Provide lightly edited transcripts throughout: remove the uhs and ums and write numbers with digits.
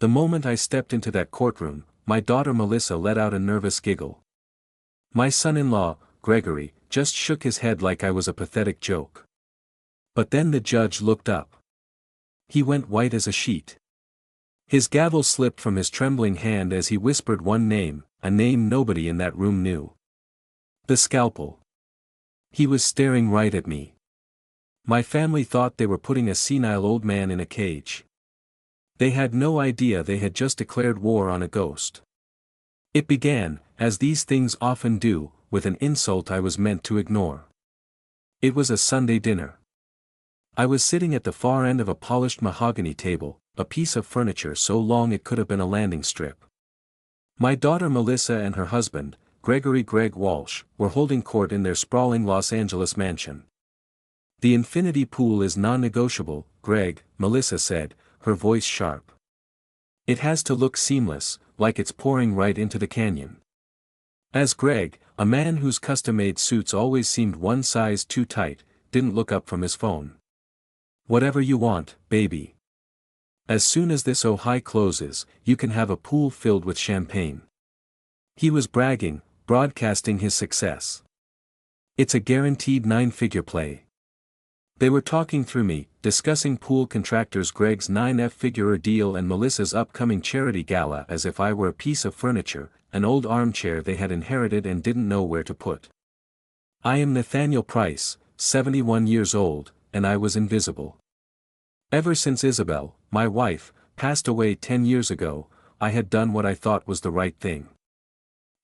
The moment I stepped into that courtroom, my daughter Melissa let out a nervous giggle. My son-in-law, Gregory, just shook his head like I was a pathetic joke. But then the judge looked up. He went white as a sheet. His gavel slipped from his trembling hand as he whispered one name, a name nobody in that room knew. The scalpel. He was staring right at me. My family thought they were putting a senile old man in a cage. They had no idea they had just declared war on a ghost. It began, as these things often do, with an insult I was meant to ignore. It was a Sunday dinner. I was sitting at the far end of a polished mahogany table, a piece of furniture so long it could have been a landing strip. My daughter Melissa and her husband, Gregory Greg Walsh, were holding court in their sprawling Los Angeles mansion. The infinity pool is non-negotiable, Greg, Melissa said, her voice sharp. It has to look seamless, like it's pouring right into the canyon. As Greg, a man whose custom-made suits always seemed one size too tight, didn't look up from his phone. Whatever you want, baby. As soon as this high closes, you can have a pool filled with champagne. He was bragging, broadcasting his success. It's a guaranteed 9-figure play. They were talking through me, discussing pool contractors Greg's 9-figure deal and Melissa's upcoming charity gala as if I were a piece of furniture, an old armchair they had inherited and didn't know where to put. I am Nathaniel Price, 71 years old, and I was invisible. Ever since Isabel, my wife, passed away 10 years ago, I had done what I thought was the right thing.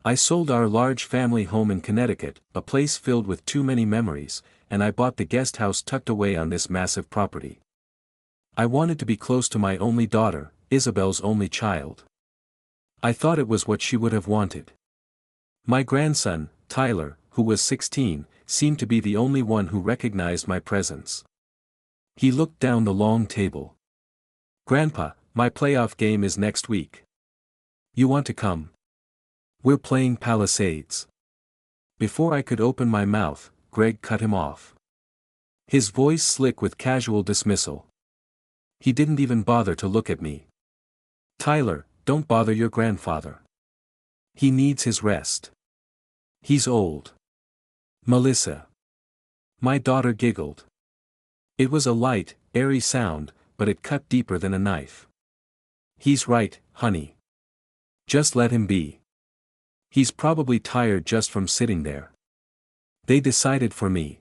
I sold our large family home in Connecticut, a place filled with too many memories, and I bought the guest house tucked away on this massive property. I wanted to be close to my only daughter, Isabel's only child. I thought it was what she would have wanted. My grandson, Tyler, who was 16, seemed to be the only one who recognized my presence. He looked down the long table. Grandpa, my playoff game is next week. You want to come? We're playing Palisades. Before I could open my mouth, Greg cut him off. His voice slick with casual dismissal. He didn't even bother to look at me. Tyler, don't bother your grandfather. He needs his rest. He's old. Melissa. My daughter giggled. It was a light, airy sound, but it cut deeper than a knife. He's right, honey. Just let him be. He's probably tired just from sitting there. They decided for me.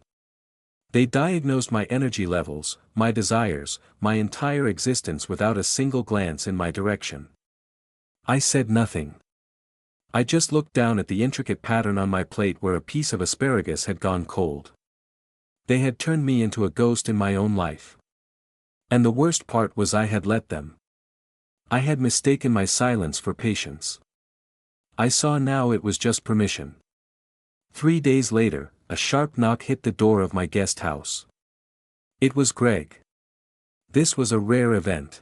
They diagnosed my energy levels, my desires, my entire existence without a single glance in my direction. I said nothing. I just looked down at the intricate pattern on my plate where a piece of asparagus had gone cold. They had turned me into a ghost in my own life. And the worst part was I had let them. I had mistaken my silence for patience. I saw now it was just permission. 3 days later, a sharp knock hit the door of my guest house. It was Greg. This was a rare event.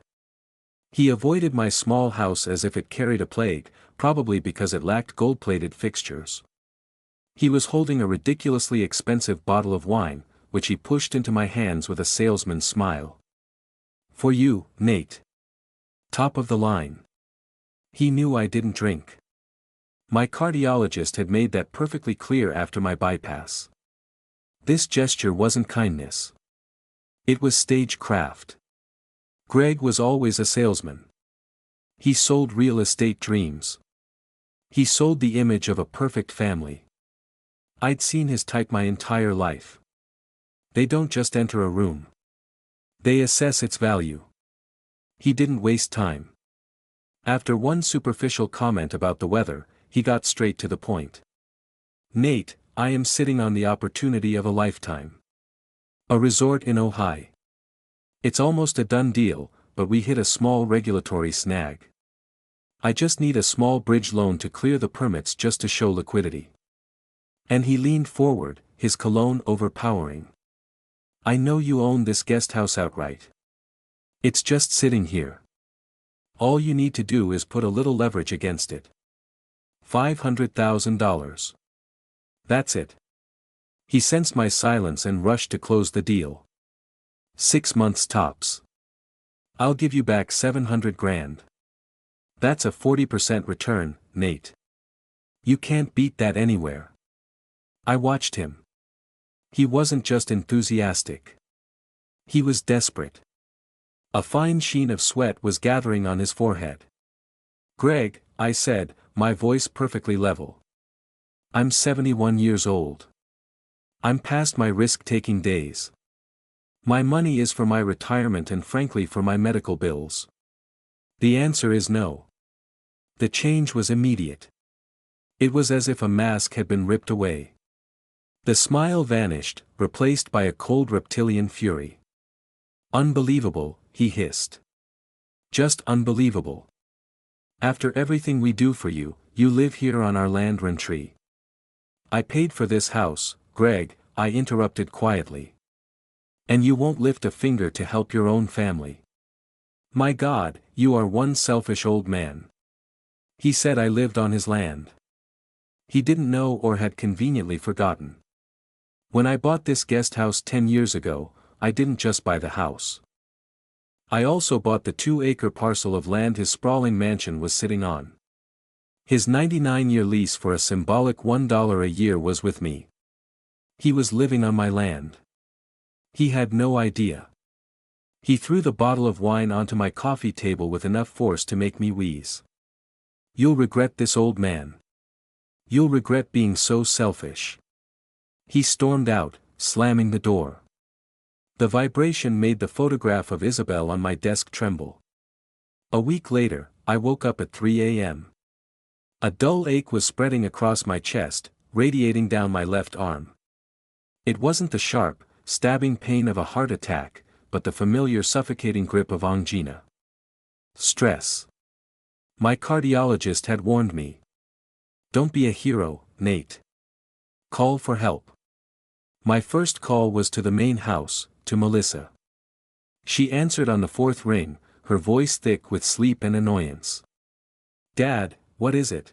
He avoided my small house as if it carried a plague, probably because it lacked gold-plated fixtures. He was holding a ridiculously expensive bottle of wine, which he pushed into my hands with a salesman's smile. For you, Nate. Top of the line. He knew I didn't drink. My cardiologist had made that perfectly clear after my bypass. This gesture wasn't kindness. It was stagecraft. Greg was always a salesman. He sold real estate dreams. He sold the image of a perfect family. I'd seen his type my entire life. They don't just enter a room. They assess its value. He didn't waste time. After one superficial comment about the weather, he got straight to the point. Nate, I am sitting on the opportunity of a lifetime. A resort in Ohio. It's almost a done deal, but we hit a small regulatory snag. I just need a small bridge loan to clear the permits just to show liquidity. And he leaned forward, his cologne overpowering. I know you own this guest house outright. It's just sitting here. All you need to do is put a little leverage against it. $500,000. That's it. He sensed my silence and rushed to close the deal. 6 months tops. I'll give you back $700,000. That's a 40% return, Nate. You can't beat that anywhere. I watched him. He wasn't just enthusiastic. He was desperate. A fine sheen of sweat was gathering on his forehead. Greg, I said, my voice perfectly level. I'm 71 years old. I'm past my risk-taking days. My money is for my retirement and frankly for my medical bills. The answer is no. The change was immediate. It was as if a mask had been ripped away. The smile vanished, replaced by a cold reptilian fury. Unbelievable, he hissed. Just unbelievable. After everything we do for you, you live here on our land rent-free. I paid for this house, Greg, I interrupted quietly. And you won't lift a finger to help your own family. My God, you are one selfish old man. He said I lived on his land. He didn't know or had conveniently forgotten. When I bought this guest house 10 years ago, I didn't just buy the house. I also bought the 2-acre parcel of land his sprawling mansion was sitting on. His 99-year lease for a symbolic $1 a year was with me. He was living on my land. He had no idea. He threw the bottle of wine onto my coffee table with enough force to make me wheeze. You'll regret this, old man. You'll regret being so selfish. He stormed out, slamming the door. The vibration made the photograph of Isabel on my desk tremble. A week later, I woke up at 3 a.m. A dull ache was spreading across my chest, radiating down my left arm. It wasn't the sharp, stabbing pain of a heart attack, but the familiar suffocating grip of angina. Stress. My cardiologist had warned me. Don't be a hero, Nate. Call for help. My first call was to the main house, to Melissa. She answered on the fourth ring, her voice thick with sleep and annoyance. Dad, what is it?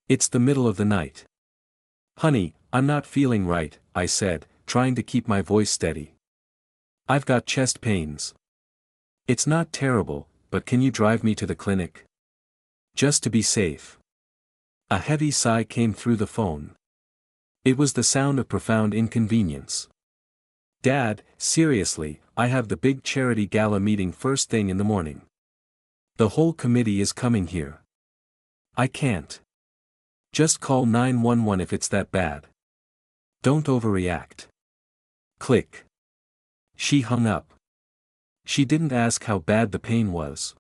It's the middle of the night. Honey, I'm not feeling right, I said, trying to keep my voice steady. I've got chest pains. It's not terrible, but can you drive me to the clinic? Just to be safe. A heavy sigh came through the phone. It was the sound of profound inconvenience. Dad, seriously, I have the big charity gala meeting first thing in the morning. The whole committee is coming here. I can't. Just call 911 if it's that bad. Don't overreact. Click. She hung up. She didn't ask how bad the pain was.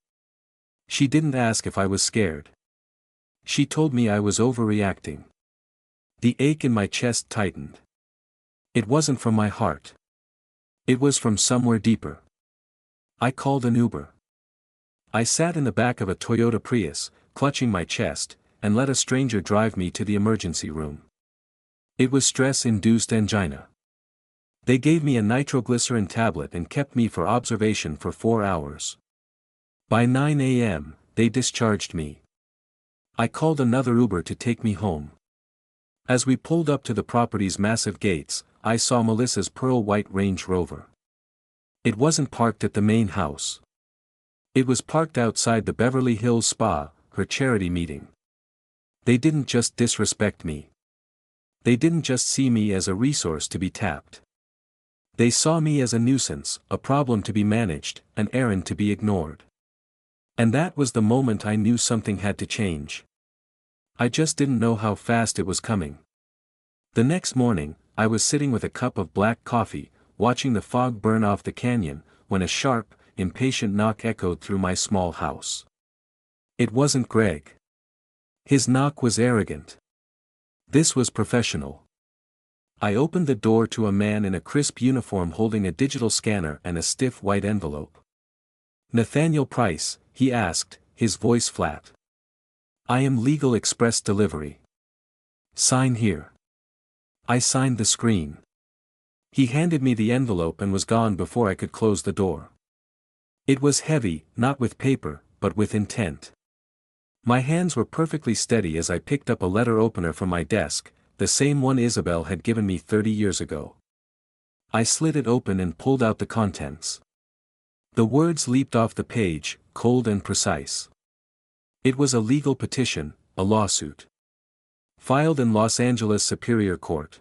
She didn't ask if I was scared. She told me I was overreacting. The ache in my chest tightened. It wasn't from my heart. It was from somewhere deeper. I called an Uber. I sat in the back of a Toyota Prius, clutching my chest, and let a stranger drive me to the emergency room. It was stress-induced angina. They gave me a nitroglycerin tablet and kept me for observation for 4 hours. By 9 a.m., they discharged me. I called another Uber to take me home. As we pulled up to the property's massive gates, I saw Melissa's pearl-white Range Rover. It wasn't parked at the main house. It was parked outside the Beverly Hills Spa, her charity meeting. They didn't just disrespect me. They didn't just see me as a resource to be tapped. They saw me as a nuisance, a problem to be managed, an errand to be ignored. And that was the moment I knew something had to change. I just didn't know how fast it was coming. The next morning, I was sitting with a cup of black coffee, watching the fog burn off the canyon, when a sharp, impatient knock echoed through my small house. It wasn't Greg. His knock was arrogant. This was professional. I opened the door to a man in a crisp uniform holding a digital scanner and a stiff white envelope. Nathaniel Price, he asked, his voice flat. I am Legal Express Delivery. Sign here. I signed the screen. He handed me the envelope and was gone before I could close the door. It was heavy, not with paper, but with intent. My hands were perfectly steady as I picked up a letter opener from my desk, the same one Isabel had given me 30 years ago. I slid it open and pulled out the contents. The words leaped off the page, cold and precise. It was a legal petition, a lawsuit. Filed in Los Angeles Superior Court.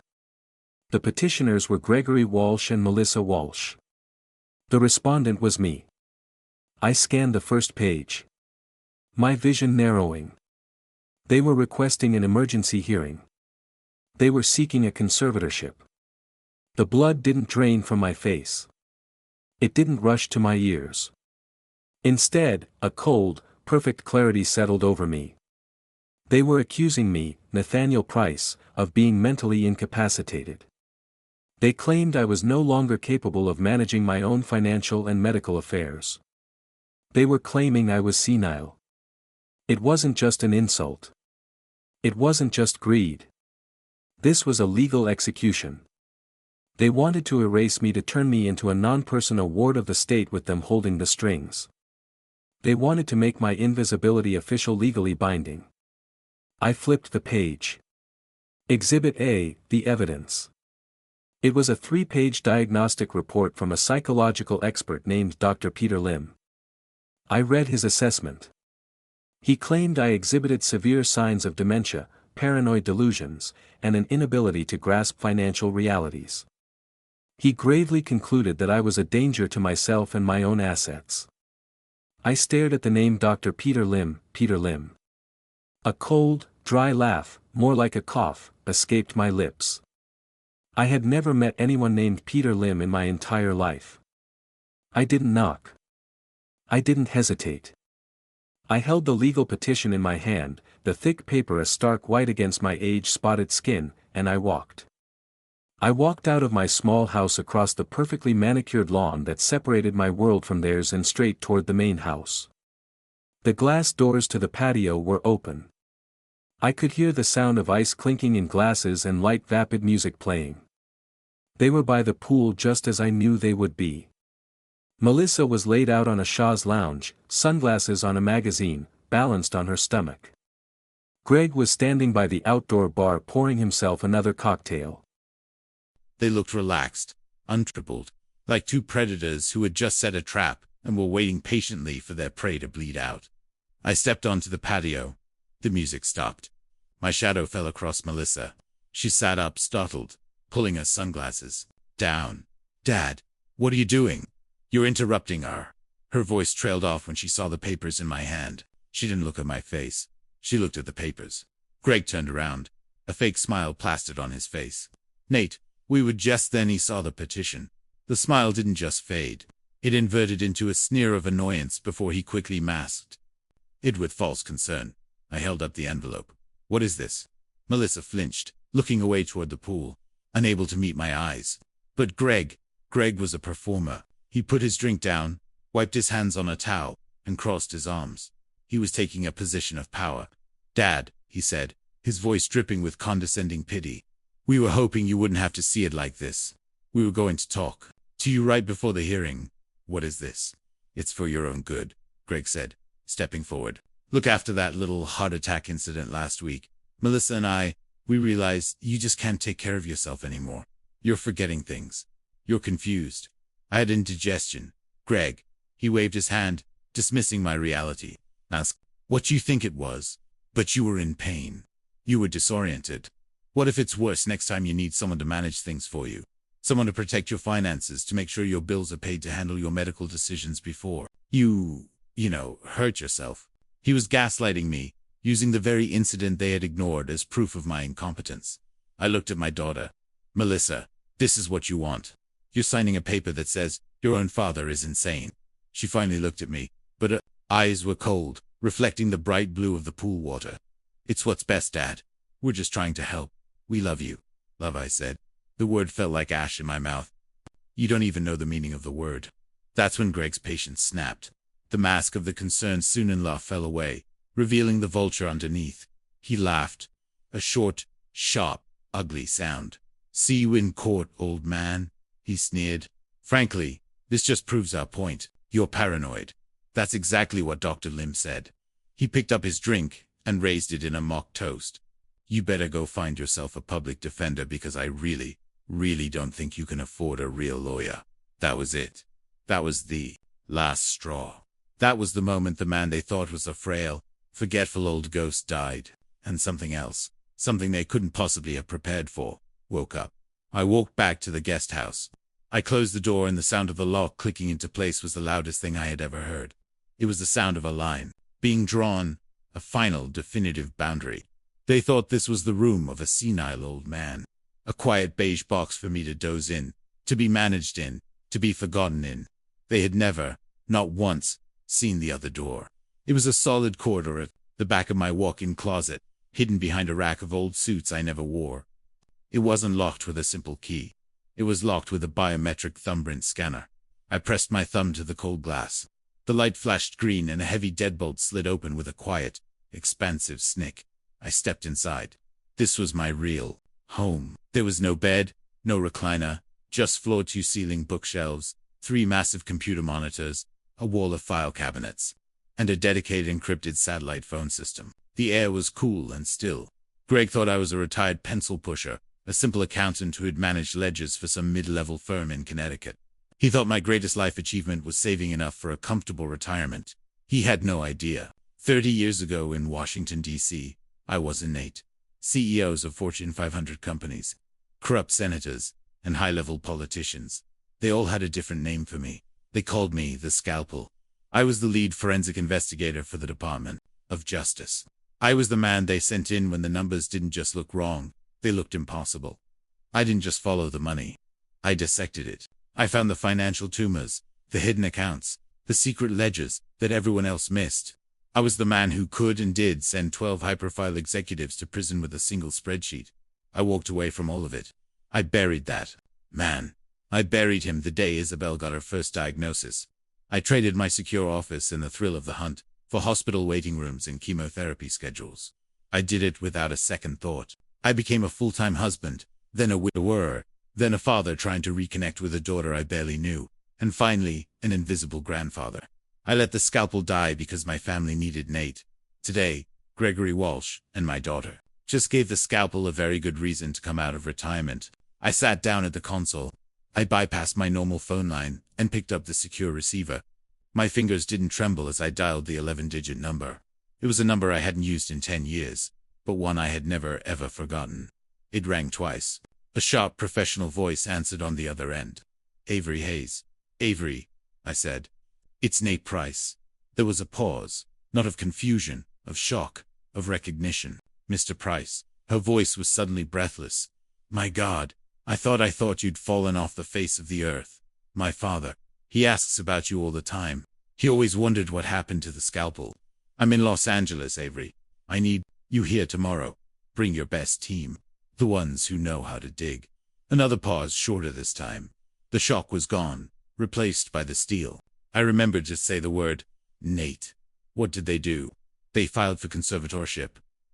The petitioners were Gregory Walsh and Melissa Walsh. The respondent was me. I scanned the first page. My vision narrowing. They were requesting an emergency hearing. They were seeking a conservatorship. The blood didn't drain from my face. It didn't rush to my ears. Instead, a cold, perfect clarity settled over me. They were accusing me, Nathaniel Price, of being mentally incapacitated. They claimed I was no longer capable of managing my own financial and medical affairs. They were claiming I was senile. It wasn't just an insult. It wasn't just greed. This was a legal execution. They wanted to erase me to turn me into a non-personal ward of the state with them holding the strings. They wanted to make my invisibility official legally binding. I flipped the page. Exhibit A, the evidence. It was a 3-page diagnostic report from a psychological expert named Dr. Peter Lim. I read his assessment. He claimed I exhibited severe signs of dementia, paranoid delusions, and an inability to grasp financial realities. He gravely concluded that I was a danger to myself and my own assets. I stared at the name Dr. Peter Lim, Peter Lim. A cold, dry laugh, more like a cough, escaped my lips. I had never met anyone named Peter Lim in my entire life. I didn't knock. I didn't hesitate. I held the legal petition in my hand, the thick paper a stark white against my age-spotted skin, and I walked. I walked out of my small house across the perfectly manicured lawn that separated my world from theirs and straight toward the main house. The glass doors to the patio were open. I could hear the sound of ice clinking in glasses and light vapid music playing. They were by the pool just as I knew they would be. Melissa was laid out on a chaise lounge, sunglasses on a magazine, balanced on her stomach. Greg was standing by the outdoor bar pouring himself another cocktail. They looked relaxed, untroubled, like two predators who had just set a trap and were waiting patiently for their prey to bleed out. I stepped onto the patio. The music stopped. My shadow fell across Melissa. She sat up, startled, pulling her sunglasses down. "Dad, what are you doing? You're interrupting her." Her voice trailed off when she saw the papers in my hand. She didn't look at my face. She looked at the papers. Greg turned around. A fake smile plastered on his face. "Nate, we were just." Then he saw the petition. The smile didn't just fade. It inverted into a sneer of annoyance before he quickly masked it with false concern. I held up the envelope. "What is this?" Melissa flinched, looking away toward the pool, unable to meet my eyes. But Greg was a performer. He put his drink down, wiped his hands on a towel, and crossed his arms. He was taking a position of power. "Dad," he said, his voice dripping with condescending pity. "We were hoping you wouldn't have to see it like this. We were going to talk to you right before the hearing." "What is this?" "It's for your own good," Greg said, stepping forward. "Look, after that little heart attack incident last week, Melissa and we realized you just can't take care of yourself anymore. You're forgetting things. You're confused. I had indigestion." "Greg," he waved his hand, dismissing my reality. "Ask what you think it was. But you were in pain. You were disoriented. What if it's worse next time you need someone to manage things for you? Someone to protect your finances, to make sure your bills are paid, to handle your medical decisions before you hurt yourself." He was gaslighting me, using the very incident they had ignored as proof of my incompetence. I looked at my daughter. "Melissa, this is what you want. You're signing a paper that says your own father is insane." She finally looked at me, but her eyes were cold, reflecting the bright blue of the pool water. "It's what's best, Dad. We're just trying to help. We love you." "Love," I said. The word felt like ash in my mouth. "You don't even know the meaning of the word." That's when Greg's patience snapped. The mask of the concerned son-in-law fell away, revealing the vulture underneath. He laughed. A short, sharp, ugly sound. "See you in court, old man," he sneered. "Frankly, this just proves our point. You're paranoid." That's exactly what Dr. Lim said. He picked up his drink and raised it in a mock toast. "You better go find yourself a public defender, because I really don't think you can afford a real lawyer." That was it. That was the last straw. That was the moment the man they thought was a frail, Forgetful old ghost died, and something else, something they couldn't possibly have prepared for, woke up. I walked back to the guest house. I closed the door, and the sound of the lock clicking into place was the loudest thing I had ever heard. It was the sound of a line being drawn, a final, definitive boundary. They thought this was the room of a senile old man, a quiet beige box for me to doze in, to be managed in, to be forgotten in. They had never, not once, seen the other door. It was a solid corridor at the back of my walk-in closet, hidden behind a rack of old suits I never wore. It wasn't locked with a simple key. It was locked with a biometric thumbprint scanner. I pressed my thumb to the cold glass. The light flashed green, and a heavy deadbolt slid open with a quiet, expansive snick. I stepped inside. This was my real home. There was no bed, no recliner, just floor-to-ceiling bookshelves, 3 massive computer monitors, a wall of file cabinets, and a dedicated encrypted satellite phone system. The air was cool and still. Greg thought I was a retired pencil pusher, a simple accountant who had managed ledgers for some mid-level firm in Connecticut. He thought my greatest life achievement was saving enough for a comfortable retirement. He had no idea. 30 years ago in Washington, D.C., I was innate. CEOs of Fortune 500 companies, corrupt senators, and high-level politicians. They all had a different name for me. They called me the Scalpel. I was the lead forensic investigator for the Department of Justice. I was the man they sent in when the numbers didn't just look wrong, they looked impossible. I didn't just follow the money. I dissected it. I found the financial tumors, the hidden accounts, the secret ledgers that everyone else missed. I was the man who could and did send 12 high-profile executives to prison with a single spreadsheet. I walked away from all of it. I buried that man. I buried him the day Isabel got her first diagnosis. I traded my secure office and the thrill of the hunt for hospital waiting rooms and chemotherapy schedules. I did it without a second thought. I became a full-time husband, then a widower, then a father trying to reconnect with a daughter I barely knew, and finally, an invisible grandfather. I let the Scalpel die because my family needed Nate. Today, Gregory Walsh and my daughter just gave the Scalpel a very good reason to come out of retirement. I sat down at the console. I bypassed my normal phone line and picked up the secure receiver. My fingers didn't tremble as I dialed the 11-digit number. It was a number I hadn't used in 10 years, but one I had never ever forgotten. It rang twice. A sharp professional voice answered on the other end. Avery Hayes. Avery, I said. It's Nate Price. There was a pause, not of confusion, of shock, of recognition. Mr. Price. Her voice was suddenly breathless. My God, I thought you'd fallen off the face of the earth. My father. He asks about you all the time. He always wondered what happened to the Scalpel. I'm in Los Angeles, Avery. I need you here tomorrow. Bring your best team. The ones who know how to dig. Another pause, shorter this time. The shock was gone, replaced by the steel. I remembered to say the word, Nate. What did they do? They filed for conservatorship.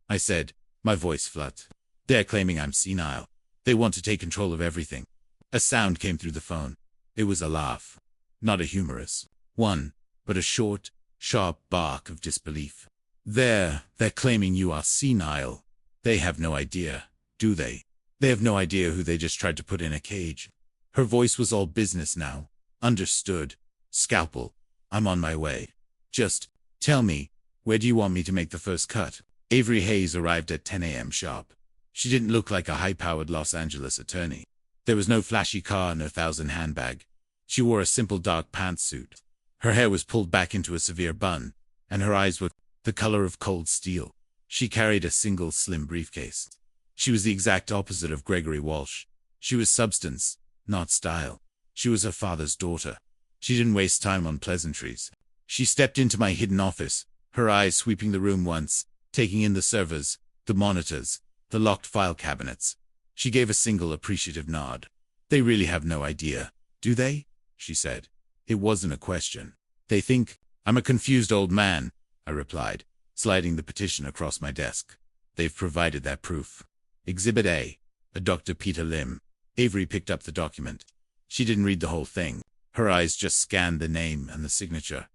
I said, my voice flat. They're claiming I'm senile. They want to take control of everything. A sound came through the phone. It was a laugh. Not a humorous one, but a short, sharp bark of disbelief. They're claiming you are senile. They have no idea, do they? They have no idea who they just tried to put in a cage. Her voice was all business now. Understood. Scalpel, I'm on my way. Just tell me, where do you want me to make the first cut? Avery Hayes arrived at 10 a.m. sharp. She didn't look like a high-powered Los Angeles attorney. There was no flashy car, no thousand handbag. She wore a simple dark pantsuit. Her hair was pulled back into a severe bun, and her eyes were the color of cold steel. She carried a single slim briefcase. She was the exact opposite of Gregory Walsh. She was substance, not style. She was her father's daughter. She didn't waste time on pleasantries. She stepped into my hidden office, her eyes sweeping the room once, taking in the servers, the monitors, the locked file cabinets. She gave a single appreciative nod. They really have no idea, do they? She said. It wasn't a question. They think I'm a confused old man, I replied, sliding the petition across my desk. They've provided that proof. Exhibit A, a Dr. Peter Lim. Avery picked up the document. She didn't read the whole thing. Her eyes just scanned the name and the signature.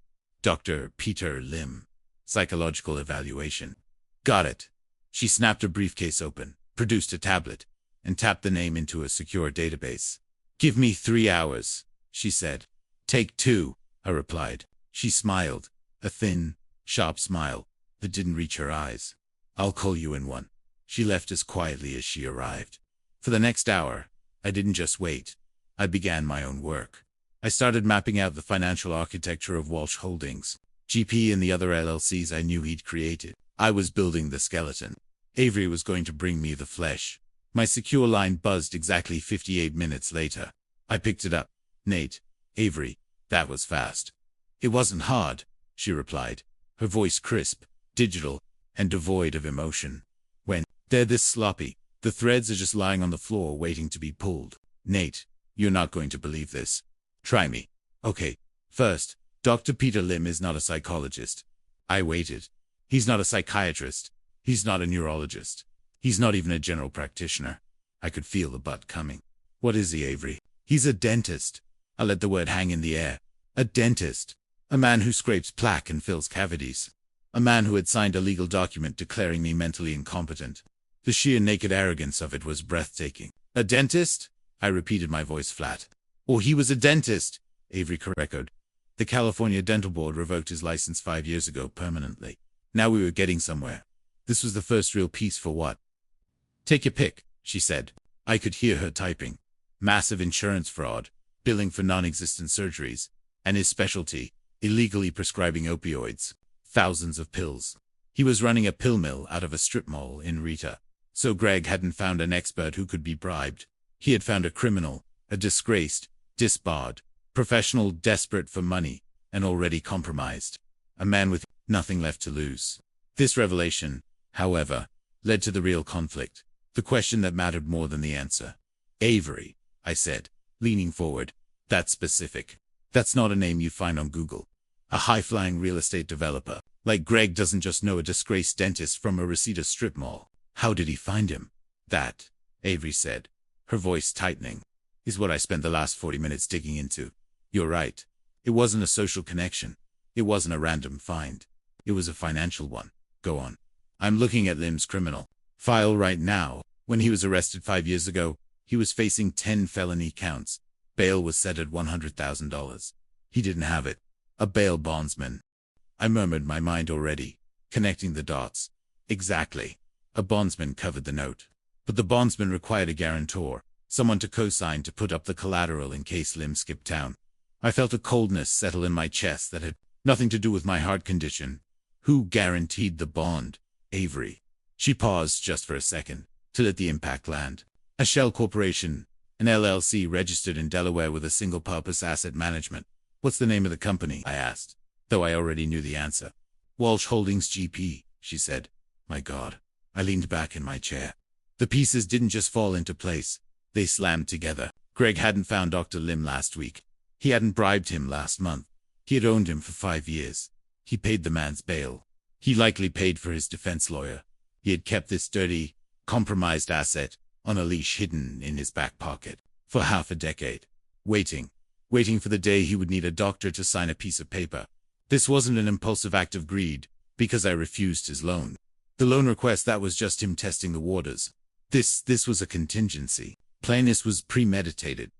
Dr. Peter Lim. Psychological evaluation. Got it. She snapped her briefcase open, produced a tablet, and tapped the name into a secure database. Give me 3 hours, she said. Take 2, I replied. She smiled, a thin, sharp smile. that didn't reach her eyes. "I'll call you in one." She left as quietly as she arrived. For the next hour, I didn't just wait. I began my own work. I started mapping out the financial architecture of Walsh Holdings, GP, and the other LLCs I knew he'd created. I was building the skeleton. Avery was going to bring me the flesh. My secure line buzzed exactly 58 minutes later. I picked it up. "Nate, Avery, that was fast." "It wasn't hard," she replied, her voice crisp, digital, and devoid of emotion. "When they're this sloppy, the threads are just lying on the floor waiting to be pulled." "Nate, you're not going to believe this. Try me." "Okay, first, Dr. Peter Lim is not a psychologist." I waited. "He's not a psychiatrist. He's not a neurologist. He's not even a general practitioner." I could feel the butt coming. "What is he, Avery?" "He's a dentist." I let the word hang in the air. A dentist. A man who scrapes plaque and fills cavities. A man who had signed a legal document declaring me mentally incompetent. The sheer naked arrogance of it was breathtaking. "A dentist?" I repeated, my voice flat. "Or he was a dentist," Avery echoed. "The California Dental Board revoked his license 5 years ago permanently." Now we were getting somewhere. This was the first real piece for what? "Take your pick," she said. I could hear her typing. Massive insurance fraud, billing for non-existent surgeries, and his specialty, illegally prescribing opioids. Thousands of pills. He was running a pill mill out of a strip mall in Rita. So Greg hadn't found an expert who could be bribed. He had found a criminal, a disgraced, disbarred, professional desperate for money, and already compromised. A man with nothing left to lose. This revelation, however, led to the real conflict, the question that mattered more than the answer. "Avery," I said, leaning forward. "That's specific. That's not a name you find on Google. A high-flying real estate developer like Greg doesn't just know a disgraced dentist from a Reseda strip mall. How did he find him?" "That," Avery said, her voice tightening, "is what I spent the last 40 minutes digging into. You're right. It wasn't a social connection. It wasn't a random find. It was a financial one. Go on." "I'm looking at Lim's criminal file right now. When he was arrested 5 years ago, he was facing 10 felony counts. Bail was set at $100,000. He didn't have it. A bail bondsman." I murmured, my mind already connecting the dots. Exactly. A bondsman covered the note. But the bondsman required a guarantor, someone to co-sign to put up the collateral in case Lim skipped town. I felt a coldness settle in my chest that had nothing to do with my heart condition. Who guaranteed the bond? Avery. She paused just for a second, to let the impact land. "A shell corporation, an LLC registered in Delaware with a single-purpose asset management." "What's the name of the company?" I asked, though I already knew the answer. "Walsh Holdings GP," she said. My God. I leaned back in my chair. The pieces didn't just fall into place. They slammed together. Greg hadn't found Dr. Lim last week. He hadn't bribed him last month. He had owned him for 5 years. He paid the man's bail. He likely paid for his defense lawyer. He had kept this dirty, compromised asset on a leash hidden in his back pocket for half a decade. Waiting for the day he would need a doctor to sign a piece of paper. This wasn't an impulsive act of greed, because I refused his loan. The loan request, that was just him testing the waters. This was a contingency. Plainness was premeditated.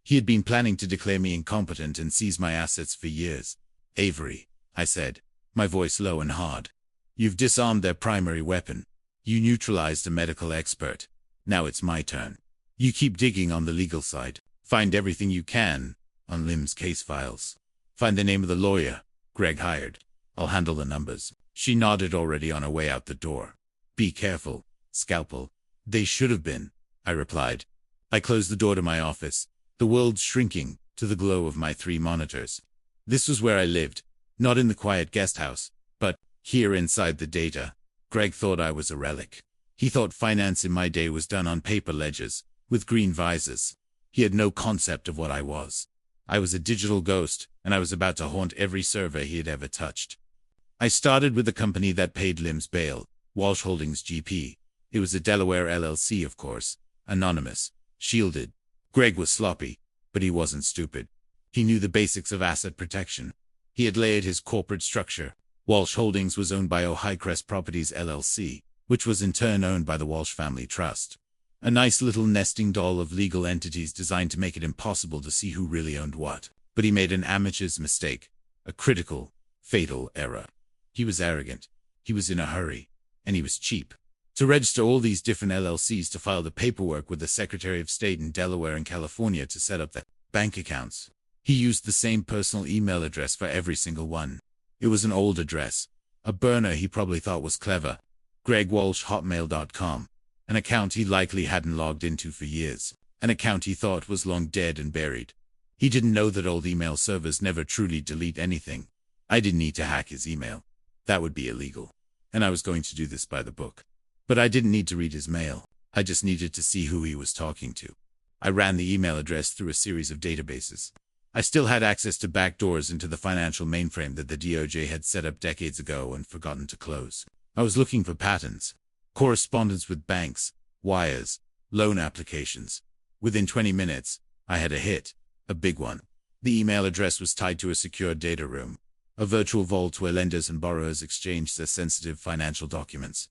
He had been planning to declare me incompetent and seize my assets for years. "Avery," I said, my voice low and hard. "You've disarmed their primary weapon. You neutralized a medical expert. Now it's my turn. You keep digging on the legal side. Find everything you can on Lim's case files. Find the name of the lawyer Greg hired. I'll handle the numbers." She nodded, already on her way out the door. "Be careful, scalpel." "They should have been," I replied. I closed the door to my office, the world shrinking to the glow of my 3 monitors. This was where I lived, not in the quiet guest house, but here inside the data. Greg thought I was a relic. He thought finance in my day was done on paper ledgers, with green visors. He had no concept of what I was. I was a digital ghost, and I was about to haunt every server he had ever touched. I started with the company that paid Lim's bail, Walsh Holdings GP. It was a Delaware LLC, of course, anonymous, shielded. Greg was sloppy, but he wasn't stupid. He knew the basics of asset protection. He had layered his corporate structure. Walsh Holdings was owned by Highcrest Properties LLC, which was in turn owned by the Walsh Family Trust. A nice little nesting doll of legal entities designed to make it impossible to see who really owned what. But he made an amateur's mistake, a critical, fatal error. He was arrogant. He was in a hurry, and he was cheap. To register all these different LLCs, to file the paperwork with the Secretary of State in Delaware and California, to set up the bank accounts. He used the same personal email address for every single one. It was an old address, a burner he probably thought was clever. GregWalshHotmail.com. An account he likely hadn't logged into for years. An account he thought was long dead and buried. He didn't know that old email servers never truly delete anything. I didn't need to hack his email. That would be illegal. And I was going to do this by the book. But I didn't need to read his mail. I just needed to see who he was talking to. I ran the email address through a series of databases. I still had access to backdoors into the financial mainframe that the DOJ had set up decades ago and forgotten to close. I was looking for patterns, correspondence with banks, wires, loan applications. Within 20 minutes, I had a hit, a big one. The email address was tied to a secure data room, a virtual vault where lenders and borrowers exchanged their sensitive financial documents.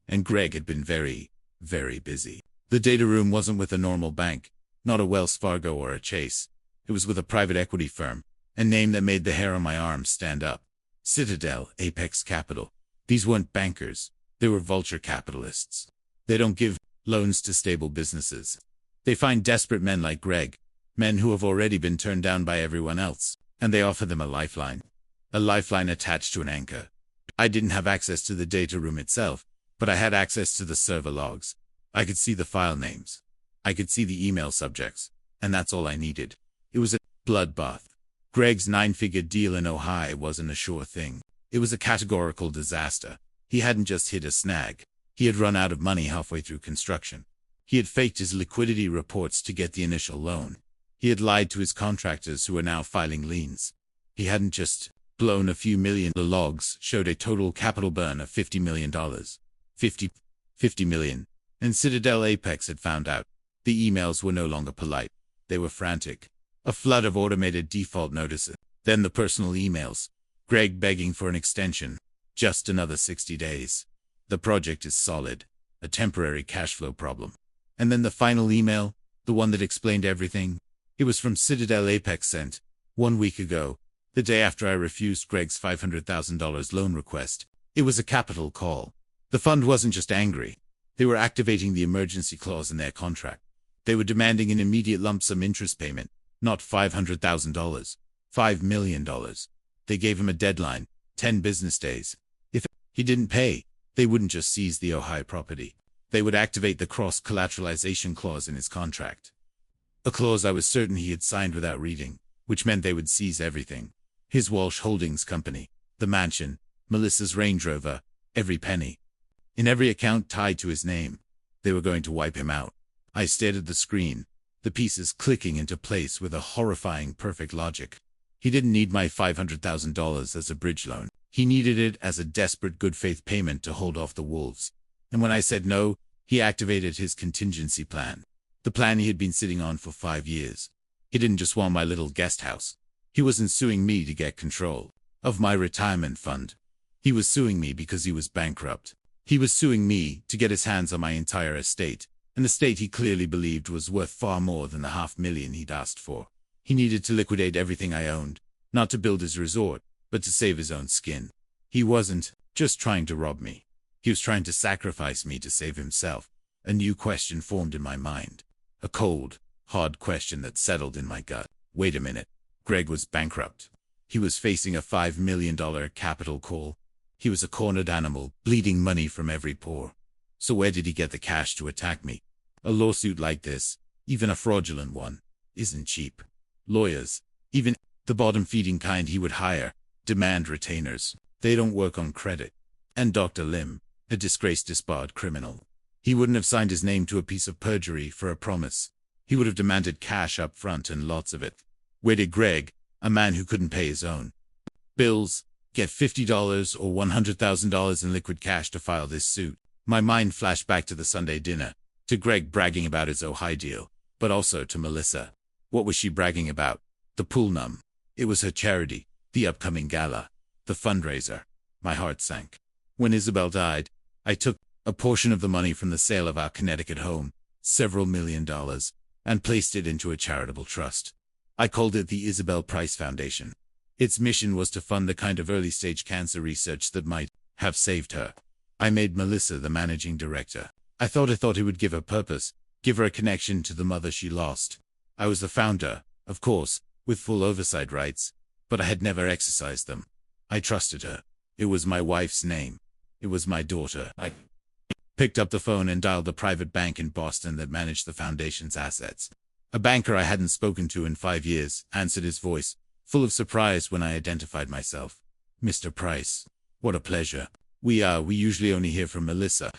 And Greg had been very, very busy. The data room wasn't with a normal bank, not a Wells Fargo or a Chase. It was with a private equity firm, a name that made the hair on my arms stand up. Citadel, Apex Capital. These weren't bankers. They were vulture capitalists. They don't give loans to stable businesses. They find desperate men like Greg, men who have already been turned down by everyone else, and they offer them a lifeline attached to an anchor. I didn't have access to the data room itself, but I had access to the server logs. I could see the file names. I could see the email subjects, and that's all I needed. It was a bloodbath. Greg's 9-figure deal in Ohio wasn't a sure thing. It was a categorical disaster. He hadn't just hit a snag. He had run out of money halfway through construction. He had faked his liquidity reports to get the initial loan. He had lied to his contractors who were now filing liens. He hadn't just blown a few million. The logs showed a total capital burn of $50 million. 50 million. And Citadel Apex had found out. The emails were no longer polite. They were frantic. A flood of automated default notices. Then the personal emails. Greg begging for an extension. Just another 60 days. The project is solid. A temporary cash flow problem. And then the final email, the one that explained everything. It was from Citadel Apex, sent 1 week ago, the day after I refused Greg's $500,000 loan request. It was a capital call. The fund wasn't just angry. They were activating the emergency clause in their contract. They were demanding an immediate lump sum interest payment, not $500,000, $5 million. They gave him a deadline, 10 business days. If he didn't pay, they wouldn't just seize the Ohio property. They would activate the cross-collateralization clause in his contract. A clause I was certain he had signed without reading, which meant they would seize everything. His Walsh Holdings Company, the mansion, Melissa's Range Rover, every penny. In every account tied to his name. They were going to wipe him out. I stared at the screen, the pieces clicking into place with a horrifying perfect logic. He didn't need my $500,000 as a bridge loan. He needed it as a desperate good faith payment to hold off the wolves. And when I said no, he activated his contingency plan. The plan he had been sitting on for 5 years. He didn't just want my little guest house. He wasn't suing me to get control of my retirement fund. He was suing me because he was bankrupt. He was suing me to get his hands on my entire estate, an estate he clearly believed was worth far more than the $500,000 he'd asked for. He needed to liquidate everything I owned, not to build his resort, but to save his own skin. He wasn't just trying to rob me. He was trying to sacrifice me to save himself. A new question formed in my mind. A cold, hard question that settled in my gut. Wait a minute. Greg was bankrupt. He was facing a $5 million capital call. He was a cornered animal, bleeding money from every pore. So where did he get the cash to attack me? A lawsuit like this, even a fraudulent one, isn't cheap. Lawyers, even the bottom-feeding kind he would hire, demand retainers. They don't work on credit. And Dr. Lim, a disgraced disbarred criminal. He wouldn't have signed his name to a piece of perjury for a promise. He would have demanded cash up front and lots of it. Where did Greg, a man who couldn't pay his own bills, get $50 or $100,000 in liquid cash to file this suit? My mind flashed back to the Sunday dinner, to Greg bragging about his Ohio deal, but also to Melissa. What was she bragging about? The pool num. It was her charity, the upcoming gala, the fundraiser. My heart sank. When Isabel died, I took a portion of the money from the sale of our Connecticut home, several $1 million, and placed it into a charitable trust. I called it the Isabel Price Foundation. Its mission was to fund the kind of early-stage cancer research that might have saved her. I made Melissa the managing director. I thought it would give her purpose, give her a connection to the mother she lost. I was the founder, of course, with full oversight rights, but I had never exercised them. I trusted her. It was my wife's name. It was my daughter. I picked up the phone and dialed the private bank in Boston that managed the foundation's assets. A banker I hadn't spoken to in 5 years answered his voice, full of surprise when I identified myself. Mr. Price. What a pleasure. We usually only hear from Melissa.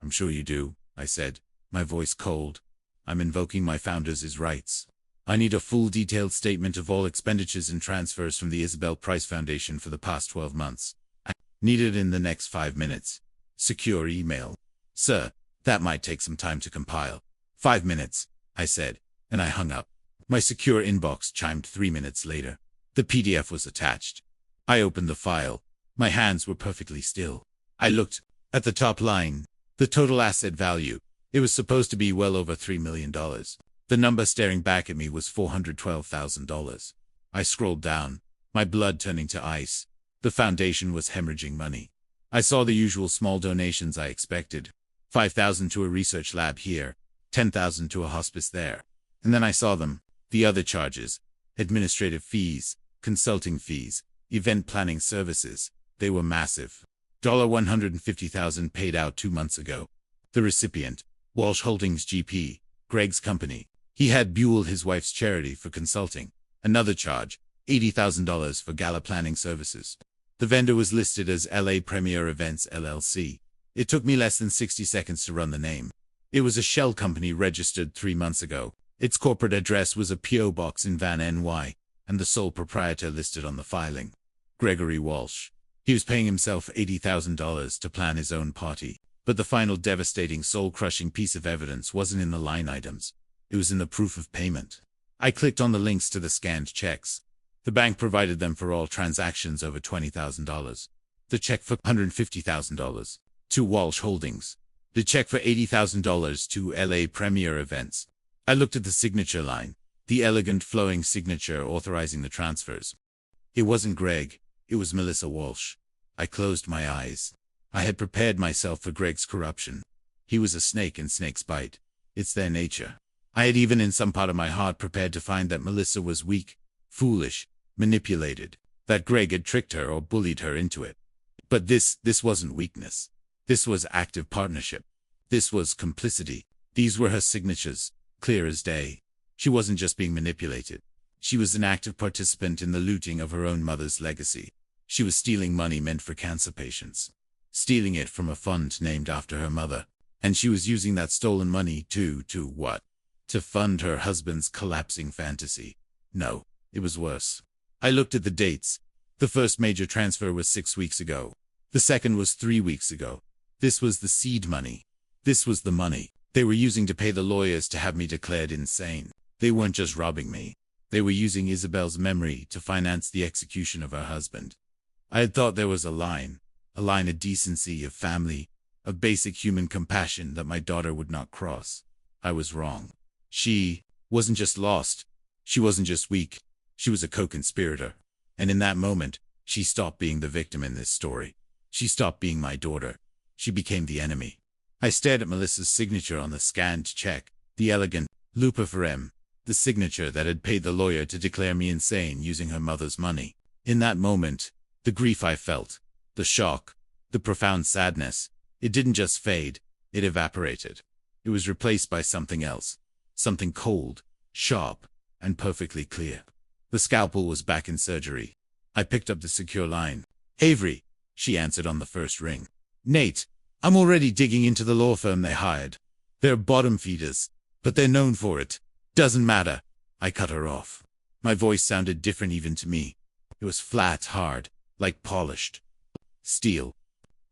I'm sure you do, I said, my voice cold. I'm invoking my founders' rights. I need a full detailed statement of all expenditures and transfers from the Isabel Price Foundation for the past 12 months. I need it in the next 5 minutes. Secure email. Sir, that might take some time to compile. 5 minutes, I said, and I hung up. My secure inbox chimed 3 minutes later. The PDF was attached. I opened the file. My hands were perfectly still. I looked at the top line. The total asset value. It was supposed to be well over $3 million. The number staring back at me was $412,000. I scrolled down, my blood turning to ice. The foundation was hemorrhaging money. I saw the usual small donations I expected. $5,000 to a research lab here, $10,000 to a hospice there. And then I saw them, the other charges, administrative fees, consulting fees, event planning services. They were massive. $150,000 paid out 2 months ago. The recipient, Walsh Holdings GP, Greg's company. He had Buell, his wife's charity, for consulting. Another charge, $80,000 for gala planning services. The vendor was listed as LA Premier Events LLC. It took me less than 60 seconds to run the name. It was a shell company registered 3 months ago. Its corporate address was a P.O. box in Van NY, and the sole proprietor listed on the filing, Gregory Walsh. He was paying himself $80,000 to plan his own party. But the final devastating soul-crushing piece of evidence wasn't in the line items. It was in the proof of payment. I clicked on the links to the scanned checks. The bank provided them for all transactions over $20,000. The check for $150,000 to Walsh Holdings. The check for $80,000 to LA Premier Events. I looked at the signature line, the elegant flowing signature authorizing the transfers. It wasn't Greg, it was Melissa Walsh. I closed my eyes. I had prepared myself for Greg's corruption. He was a snake and snakes bite. It's their nature. I had even in some part of my heart prepared to find that Melissa was weak, foolish, manipulated, that Greg had tricked her or bullied her into it. But this wasn't weakness. This was active partnership. This was complicity. These were her signatures, clear as day. She wasn't just being manipulated. She was an active participant in the looting of her own mother's legacy. She was stealing money meant for cancer patients. Stealing it from a fund named after her mother. And she was using that stolen money to what? To fund her husband's collapsing fantasy. No, it was worse. I looked at the dates. The first major transfer was 6 weeks ago. The second was 3 weeks ago. This was the seed money. This was the money they were using to pay the lawyers to have me declared insane. They weren't just robbing me. They were using Isabel's memory to finance the execution of her husband. I had thought there was a line of decency, of family, of basic human compassion that my daughter would not cross. I was wrong. She wasn't just lost. She wasn't just weak. She was a co-conspirator. And in that moment, she stopped being the victim in this story. She stopped being my daughter. She became the enemy. I stared at Melissa's signature on the scanned check, the elegant Lupa for M, the signature that had paid the lawyer to declare me insane using her mother's money. In that moment, the grief I felt, the shock, the profound sadness, it didn't just fade, it evaporated. It was replaced by something else, something cold, sharp, and perfectly clear. The scalpel was back in surgery. I picked up the secure line. Avery, she answered on the first ring. Nate, I'm already digging into the law firm they hired. They're bottom feeders, but they're known for it. Doesn't matter. I cut her off. My voice sounded different even to me. It was flat, hard, like polished steel.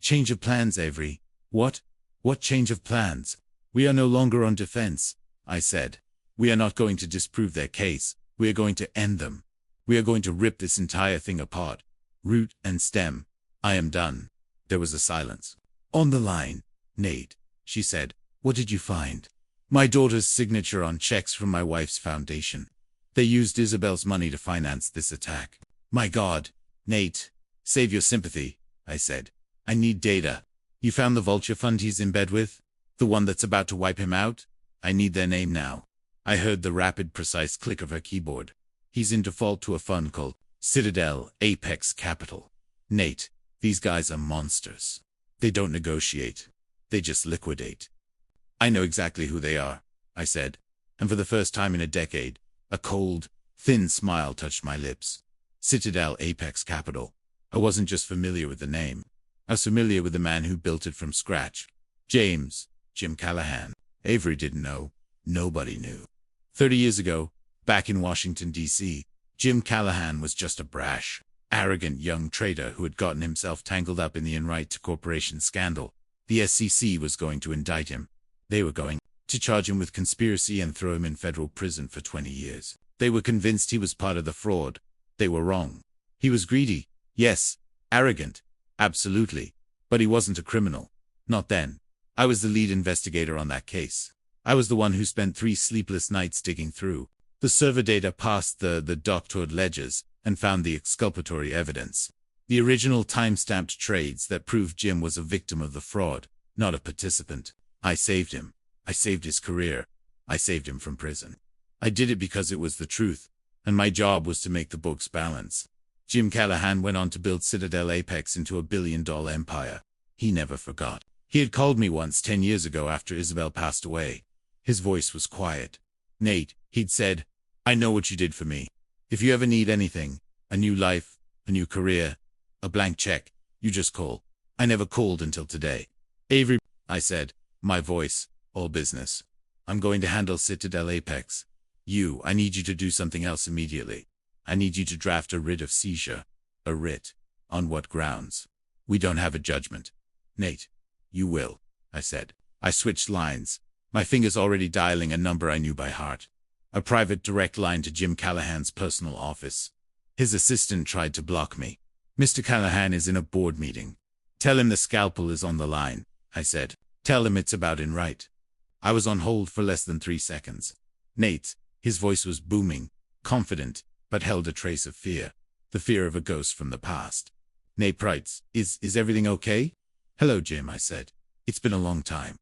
Change of plans, Avery. What? What change of plans? We are no longer on defense, I said. We are not going to disprove their case. We are going to end them. We are going to rip this entire thing apart. Root and stem. I am done. There was a silence. On the line. Nate, she said, what did you find? My daughter's signature on checks from my wife's foundation. They used Isabel's money to finance this attack. My God, Nate, save your sympathy, I said. I need data. You found the vulture fund he's in bed with? The one that's about to wipe him out? I need their name now. I heard the rapid, precise click of her keyboard. He's in default to a fund called Citadel Apex Capital. Nate, these guys are monsters. They don't negotiate. They just liquidate. I know exactly who they are, I said, and for the first time in a decade, a cold, thin smile touched my lips. Citadel Apex Capital. I wasn't just familiar with the name. I was familiar with the man who built it from scratch. Jim Callahan. Avery didn't know. Nobody knew. 30 years ago, back in Washington, D.C., Jim Callahan was just a brash, arrogant young trader who had gotten himself tangled up in the Enright Corporation scandal. The SEC was going to indict him. They were going to charge him with conspiracy and throw him in federal prison for 20 years. They were convinced he was part of the fraud. They were wrong. He was greedy. Yes. Arrogant. Absolutely. But he wasn't a criminal. Not then. I was the lead investigator on that case. I was the one who spent 3 sleepless nights digging through the server data past the doctored ledgers and found the exculpatory evidence. The original time-stamped trades that proved Jim was a victim of the fraud, not a participant. I saved him. I saved his career. I saved him from prison. I did it because it was the truth, and my job was to make the books balance. Jim Callahan went on to build Citadel Apex into a billion-dollar empire. He never forgot. He had called me once 10 years ago after Isabel passed away. His voice was quiet. Nate, he'd said, I know what you did for me. If you ever need anything, a new life, a new career, a blank check, you just call. I never called until today. Avery, I said, my voice, all business. I'm going to handle Citadel Apex. I need you to do something else immediately. I need you to draft a writ of seizure. A writ. On what grounds? We don't have a judgment. Nate, you will, I said. I switched lines, my fingers already dialing a number I knew by heart. A private direct line to Jim Callahan's personal office. His assistant tried to block me. Mr. Callahan is in a board meeting. Tell him the scalpel is on the line, I said. Tell him it's about Enright. I was on hold for less than 3 seconds. Nate, his voice was booming, confident, but held a trace of fear. The fear of a ghost from the past. Nate writes, Is everything okay? Hello, Jim, I said. It's been a long time.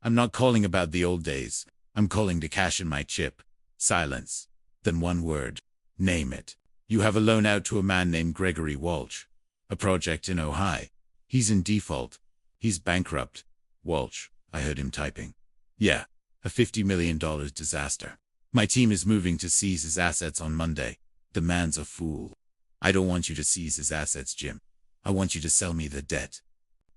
I'm not calling about the old days. I'm calling to cash in my chip. Silence. Then one word. Name it. You have a loan out to a man named Gregory Walsh. A project in Ohio. He's in default. He's bankrupt. Walsh, I heard him typing. Yeah, a $50 million disaster. My team is moving to seize his assets on Monday. The man's a fool. I don't want you to seize his assets, Jim. I want you to sell me the debt.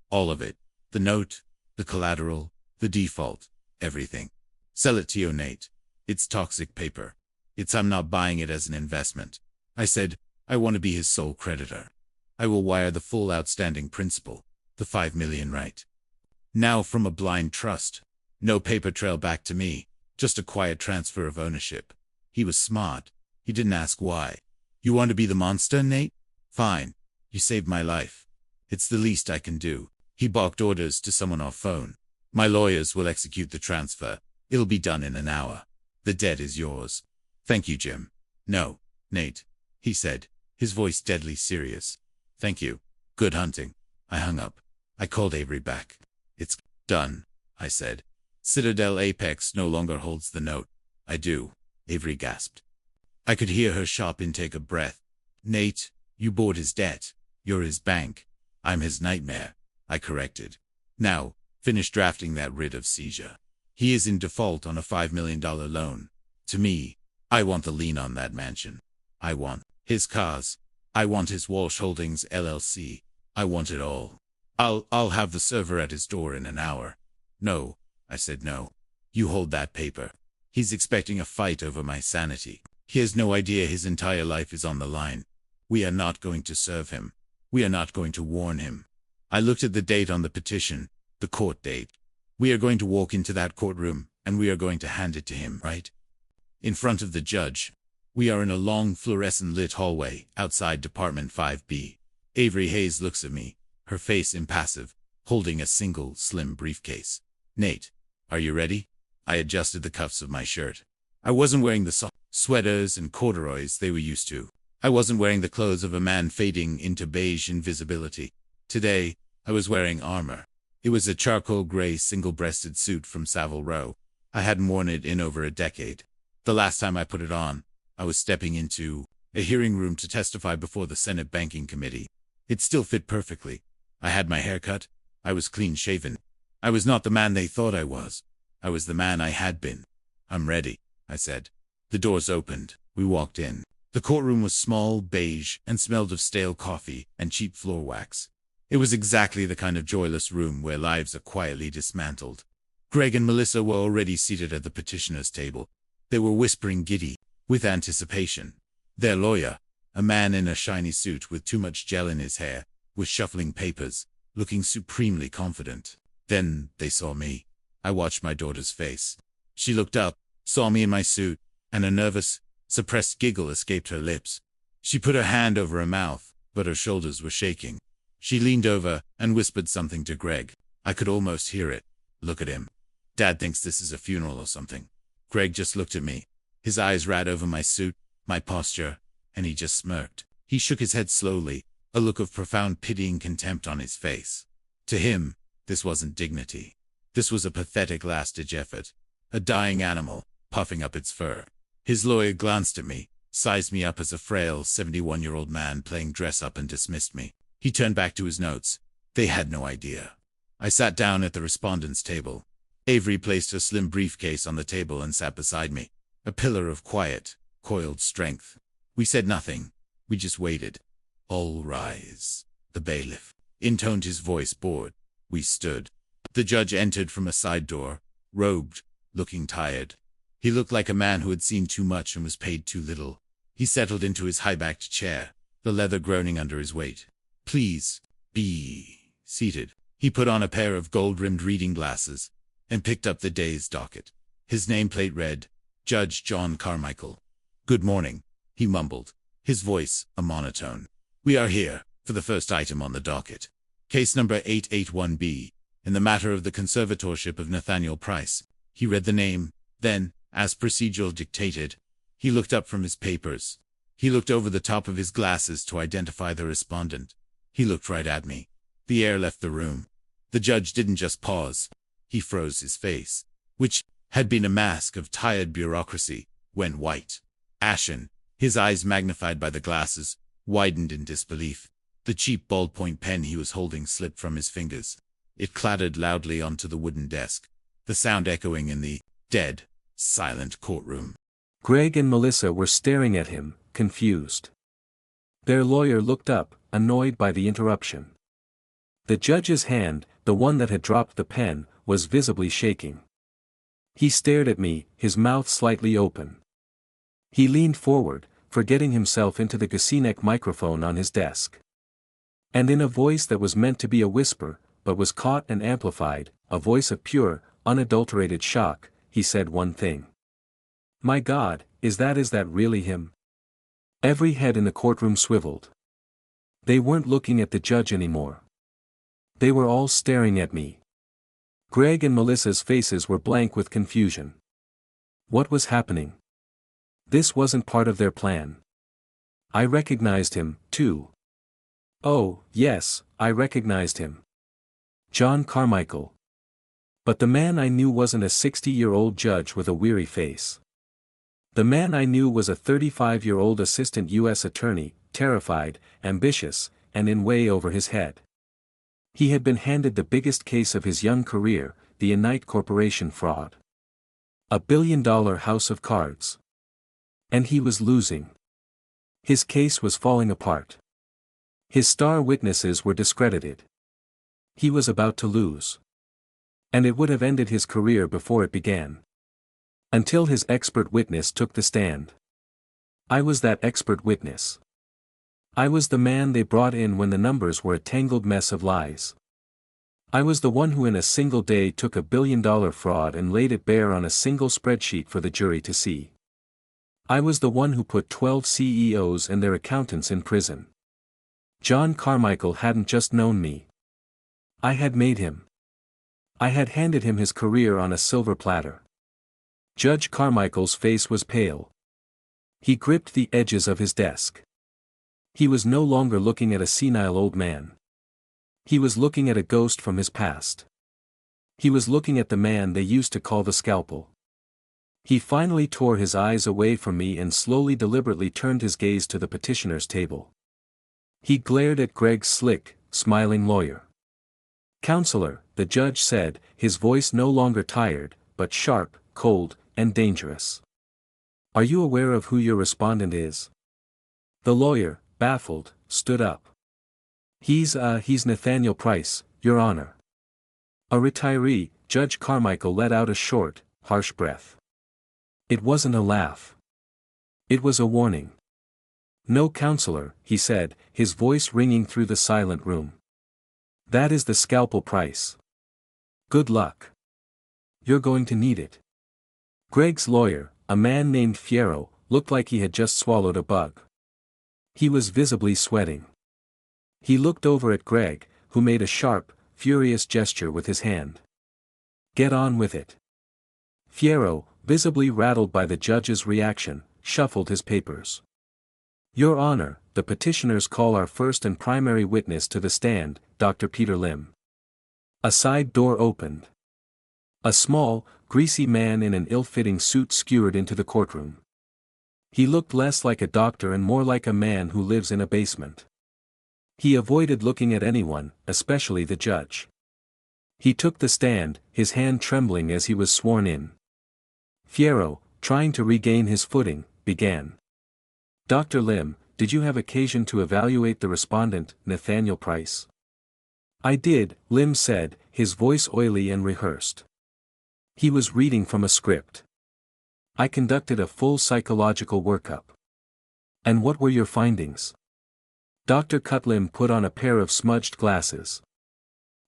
All of it. The note, the collateral, the default, everything. Sell it to you, Nate. It's toxic paper. I'm not buying it as an investment. I said, I want to be his sole creditor. I will wire the full outstanding principal, the $5 million right now from a blind trust. No paper trail back to me, just a quiet transfer of ownership. He was smart. He didn't ask why. You want to be the monster, Nate? Fine. You saved my life. It's the least I can do. He barked orders to someone off phone. My lawyers will execute the transfer. It'll be done in an hour. The debt is yours. Thank you, Jim. No, Nate, he said, his voice deadly serious. Thank you. Good hunting. I hung up. I called Avery back. It's done, I said. Citadel Apex no longer holds the note. I do, Avery gasped. I could hear her sharp intake of breath. Nate, you bought his debt. You're his bank. I'm his nightmare, I corrected. Now, finish drafting that writ of seizure. He is in default on a $5 million loan. To me, I want the lien on that mansion. I want his cars. I want his Walsh Holdings LLC. I want it all. I'll have the server at his door in an hour. No, I said no. You hold that paper. He's expecting a fight over my sanity. He has no idea his entire life is on the line. We are not going to serve him. We are not going to warn him. I looked at the date on the petition, the court date. We are going to walk into that courtroom, and we are going to hand it to him, right? In front of the judge. We are in a long fluorescent lit hallway, outside Department 5B. Avery Hayes looks at me, her face impassive, holding a single, slim briefcase. Nate, are you ready? I adjusted the cuffs of my shirt. I wasn't wearing the soft sweaters and corduroys they were used to. I wasn't wearing the clothes of a man fading into beige invisibility. Today, I was wearing armor. It was a charcoal gray single-breasted suit from Savile Row. I hadn't worn it in over a decade. The last time I put it on, I was stepping into a hearing room to testify before the Senate Banking Committee. It still fit perfectly. I had my hair cut. I was clean-shaven. I was not the man they thought I was. I was the man I had been. "I'm ready," I said. The doors opened. We walked in. The courtroom was small, beige, and smelled of stale coffee and cheap floor wax. It was exactly the kind of joyless room where lives are quietly dismantled. Greg and Melissa were already seated at the petitioner's table. They were whispering giddy, with anticipation. Their lawyer, a man in a shiny suit with too much gel in his hair, was shuffling papers, looking supremely confident. Then they saw me. I watched my daughter's face. She looked up, saw me in my suit, and a nervous, suppressed giggle escaped her lips. She put her hand over her mouth, but her shoulders were shaking. She leaned over and whispered something to Greg. I could almost hear it. "Look at him. Dad thinks this is a funeral or something." Greg just looked at me. His eyes ran over my suit, my posture, and he just smirked. He shook his head slowly, a look of profound pitying contempt on his face. To him, this wasn't dignity. This was a pathetic last-ditch effort. A dying animal, puffing up its fur. His lawyer glanced at me, sized me up as a frail 71-year-old man playing dress-up and dismissed me. He turned back to his notes. They had no idea. I sat down at the respondent's table. Avery placed her slim briefcase on the table and sat beside me, a pillar of quiet, coiled strength. We said nothing. We just waited. "All rise," the bailiff intoned, his voice bored. We stood. The judge entered from a side door, robed, looking tired. He looked like a man who had seen too much and was paid too little. He settled into his high-backed chair, the leather groaning under his weight. "Please, be seated." He put on a pair of gold-rimmed reading glasses and picked up the day's docket. His nameplate read, Judge John Carmichael. "Good morning," he mumbled, his voice a monotone. "We are here for the first item on the docket. Case number 881B, in the matter of the conservatorship of Nathaniel Price." He read the name, then, as procedural dictated, he looked up from his papers. He looked over the top of his glasses to identify the respondent. He looked right at me. The air left the room. The judge didn't just pause. He froze. His face, which had been a mask of tired bureaucracy, went white. Ashen, his eyes magnified by the glasses, widened in disbelief. The cheap ballpoint pen he was holding slipped from his fingers. It clattered loudly onto the wooden desk, the sound echoing in the dead, silent courtroom. Greg and Melissa were staring at him, confused. Their lawyer looked up, annoyed by the interruption. The judge's hand, the one that had dropped the pen, was visibly shaking. He stared at me, his mouth slightly open. He leaned forward, forgetting himself into the Gusinek microphone on his desk. And in a voice that was meant to be a whisper, but was caught and amplified, a voice of pure, unadulterated shock, he said one thing. "My God, is that really him?" Every head in the courtroom swiveled. They weren't looking at the judge anymore. They were all staring at me. Greg and Melissa's faces were blank with confusion. What was happening? This wasn't part of their plan. I recognized him, too. Oh, yes, I recognized him. John Carmichael. But the man I knew wasn't a 60-year-old judge with a weary face. The man I knew was a 35-year-old assistant U.S. attorney, terrified, ambitious, and in way over his head. He had been handed the biggest case of his young career, the Unite Corporation fraud. $1 billion house of cards. And he was losing. His case was falling apart. His star witnesses were discredited. He was about to lose. And it would have ended his career before it began. Until his expert witness took the stand. I was that expert witness. I was the man they brought in when the numbers were a tangled mess of lies. I was the one who in a single day took $1 billion fraud and laid it bare on a single spreadsheet for the jury to see. I was the one who put 12 CEOs and their accountants in prison. John Carmichael hadn't just known me. I had made him. I had handed him his career on a silver platter. Judge Carmichael's face was pale. He gripped the edges of his desk. He was no longer looking at a senile old man. He was looking at a ghost from his past. He was looking at the man they used to call the scalpel. He finally tore his eyes away from me and slowly deliberately turned his gaze to the petitioner's table. He glared at Greg's slick, smiling lawyer. "Counselor," the judge said, his voice no longer tired, but sharp, cold, and dangerous. "Are you aware of who your respondent is?" The lawyer, baffled, stood up. He's Nathaniel Price, Your Honor." A retiree, Judge Carmichael let out a short, harsh breath. It wasn't a laugh. It was a warning. "No, counselor," he said, his voice ringing through the silent room. "That is the scalpel price. Good luck. You're going to need it." Greg's lawyer, a man named Fierro, looked like he had just swallowed a bug. He was visibly sweating. He looked over at Greg, who made a sharp, furious gesture with his hand. "Get on with it." Fierro, visibly rattled by the judge's reaction, shuffled his papers. "Your Honor, the petitioners call our first and primary witness to the stand, Dr. Peter Lim." A side door opened. A small, greasy man in an ill-fitting suit skewered into the courtroom. He looked less like a doctor and more like a man who lives in a basement. He avoided looking at anyone, especially the judge. He took the stand, his hand trembling as he was sworn in. Fierro, trying to regain his footing, began. "Dr. Lim, did you have occasion to evaluate the respondent, Nathaniel Price?" "I did," Lim said, his voice oily and rehearsed. He was reading from a script. "I conducted a full psychological workup." "And what were your findings?" Dr. Cutlim put on a pair of smudged glasses.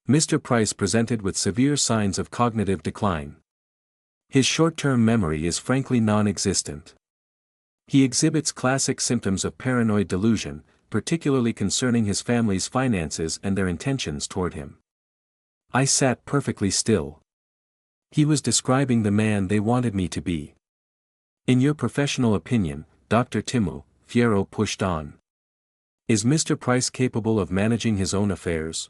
"Mr. Price presented with severe signs of cognitive decline. His short-term memory is frankly non-existent. He exhibits classic symptoms of paranoid delusion, particularly concerning his family's finances and their intentions toward him." I sat perfectly still. He was describing the man they wanted me to be. "In your professional opinion, Dr. Timu," Fierro pushed on, "is Mr. Price capable of managing his own affairs?"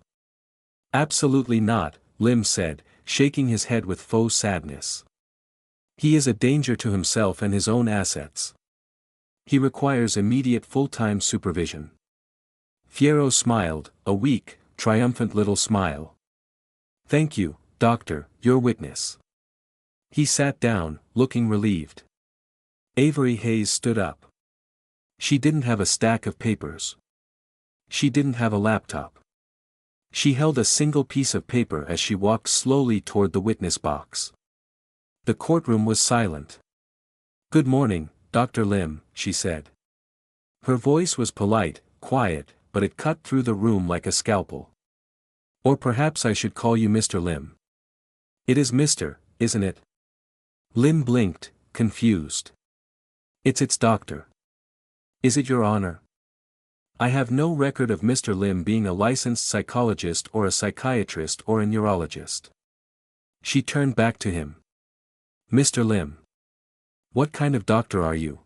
"Absolutely not," Lim said, shaking his head with faux sadness. "He is a danger to himself and his own assets. He requires immediate full-time supervision." Fierro smiled, a weak, triumphant little smile. "Thank you, Doctor, your witness." He sat down, looking relieved. Avery Hayes stood up. She didn't have a stack of papers. She didn't have a laptop. She held a single piece of paper as she walked slowly toward the witness box. The courtroom was silent. "Good morning, Dr. Lim," she said. Her voice was polite, quiet, but it cut through the room like a scalpel. "Or perhaps I should call you Mr. Lim." "It is Mr., isn't it?" Lim blinked, confused. It's Doctor." "Is it Your Honor?" "I have no record of Mr. Lim being a licensed psychologist or a psychiatrist or a neurologist." She turned back to him. "Mr. Lim. What kind of doctor are you?"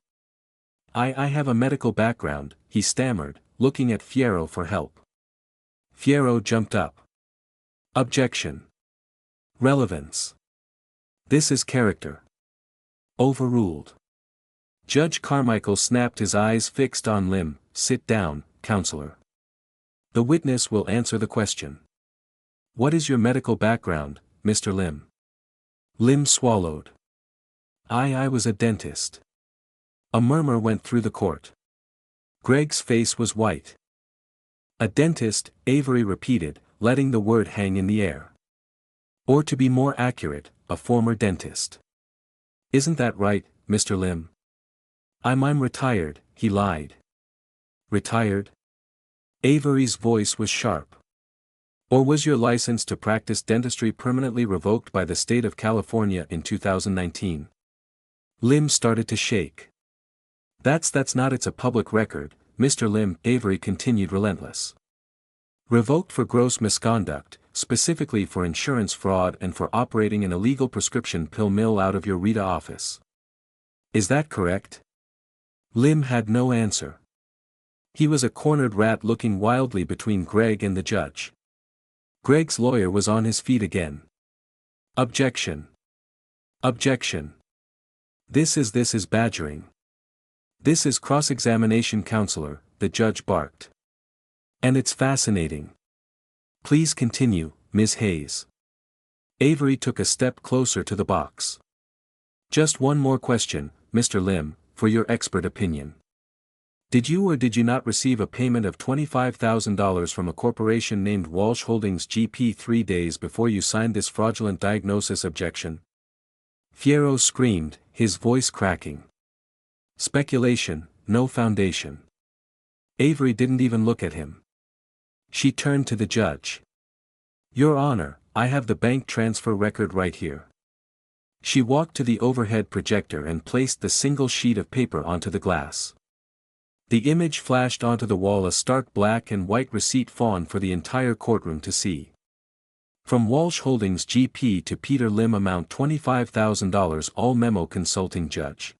I have a medical background," he stammered, looking at Fierro for help. Fierro jumped up. "Objection. Relevance. This is character." Overruled. Judge Carmichael snapped, his eyes fixed on Lim. "Sit down, counselor. The witness will answer the question. What is your medical background, Mr. Lim?" Lim swallowed. I was a dentist." A murmur went through the court. Greg's face was white. "A dentist," Avery repeated, letting the word hang in the air. "Or to be more accurate, a former dentist. Isn't that right, Mr. Lim?" I'm retired," he lied. "Retired?" Avery's voice was sharp. "Or was your license to practice dentistry permanently revoked by the state of California in 2019? Lim started to shake. That's not, it's a public record, Mr. Lim," Avery continued, relentless. "Revoked for gross misconduct, specifically for insurance fraud and for operating an illegal prescription pill mill out of your Rita office. Is that correct?" Lim had no answer. He was a cornered rat looking wildly between Greg and the judge. Greg's lawyer was on his feet again. Objection. Objection. This is badgering. This is cross-examination, counselor, the judge barked. And it's fascinating. Please continue, Ms. Hayes. Avery took a step closer to the box. Just one more question, Mr. Lim, for your expert opinion. Did you or did you not receive a payment of $25,000 from a corporation named Walsh Holdings GP 3 days before you signed this fraudulent diagnosis? Objection. Fierro screamed, his voice cracking. Speculation, no foundation. Avery didn't even look at him. She turned to the judge. Your Honor, I have the bank transfer record right here. She walked to the overhead projector and placed the single sheet of paper onto the glass. The image flashed onto the wall, a stark black and white receipt fawn for the entire courtroom to see. From Walsh Holdings GP to Peter Lim, amount $25,000, all memo. Consulting judge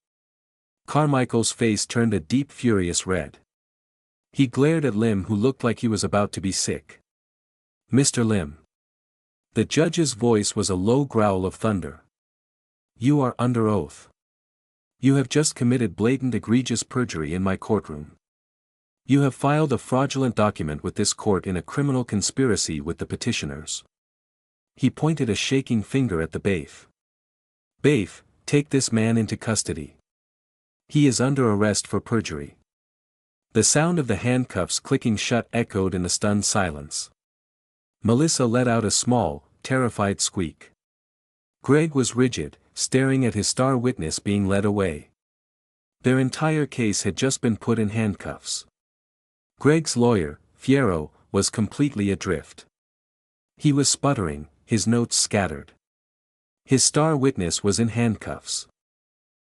Carmichael's face turned a deep furious red. He glared at Lim, who looked like he was about to be sick. Mr. Lim. The judge's voice was a low growl of thunder. You are under oath. You have just committed blatant egregious perjury in my courtroom. You have filed a fraudulent document with this court in a criminal conspiracy with the petitioners. He pointed a shaking finger at the bailiff. Bailiff, take this man into custody. He is under arrest for perjury. The sound of the handcuffs clicking shut echoed in the stunned silence. Melissa let out a small, terrified squeak. Greg was rigid, staring at his star witness being led away. Their entire case had just been put in handcuffs. Greg's lawyer, Fierro, was completely adrift. He was sputtering, his notes scattered. His star witness was in handcuffs.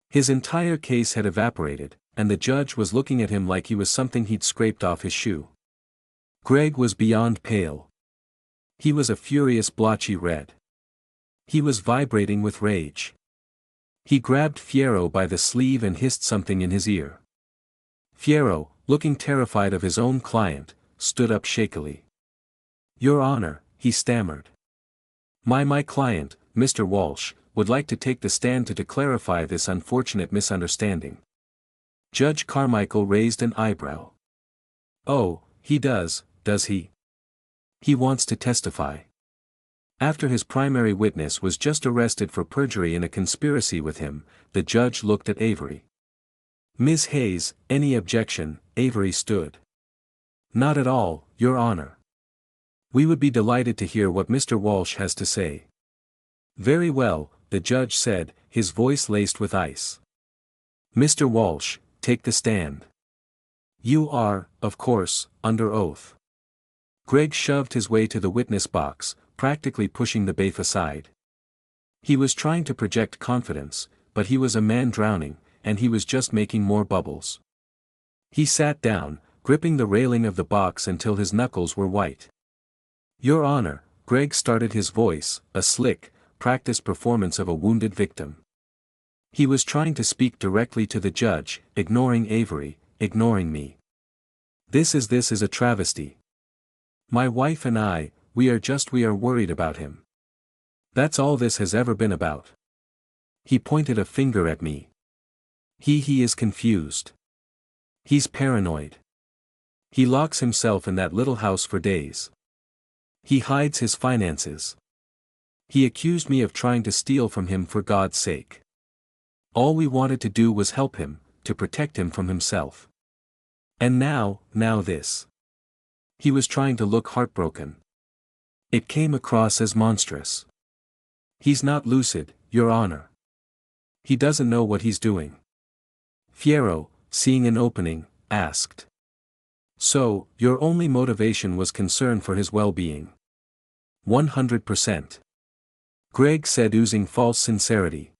His entire case had evaporated, and the judge was looking at him like he was something he'd scraped off his shoe. Greg was beyond pale. He was a furious blotchy red. He was vibrating with rage. He grabbed Fierro by the sleeve and hissed something in his ear. Fierro, looking terrified of his own client, stood up shakily. Your Honor, he stammered. My client, Mr. Walsh, would like to take the stand to clarify this unfortunate misunderstanding. Judge Carmichael raised an eyebrow. Oh, he does he? He wants to testify. After his primary witness was just arrested for perjury in a conspiracy with him, the judge looked at Avery. Ms. Hayes, any objection? Avery stood. Not at all, Your Honor. We would be delighted to hear what Mr. Walsh has to say. Very well, the judge said, his voice laced with ice. Mr. Walsh, take the stand. You are, of course, under oath. Greg shoved his way to the witness box, practically pushing the bailiff aside. He was trying to project confidence, but he was a man drowning, and he was just making more bubbles. He sat down, gripping the railing of the box until his knuckles were white. Your Honor, Greg started his voice, a slick, practiced performance of a wounded victim. He was trying to speak directly to the judge, ignoring Avery, ignoring me. This is a travesty. My wife and I, we are worried about him. That's all this has ever been about. He pointed a finger at me. He is confused. He's paranoid. He locks himself in that little house for days. He hides his finances. He accused me of trying to steal from him. For God's sake. All we wanted to do was help him, to protect him from himself. And now this. He was trying to look heartbroken. It came across as monstrous. He's not lucid, Your Honor. He doesn't know what he's doing. Fierro, seeing an opening, asked. So, your only motivation was concern for his well-being? 100%. Greg said, oozing false sincerity.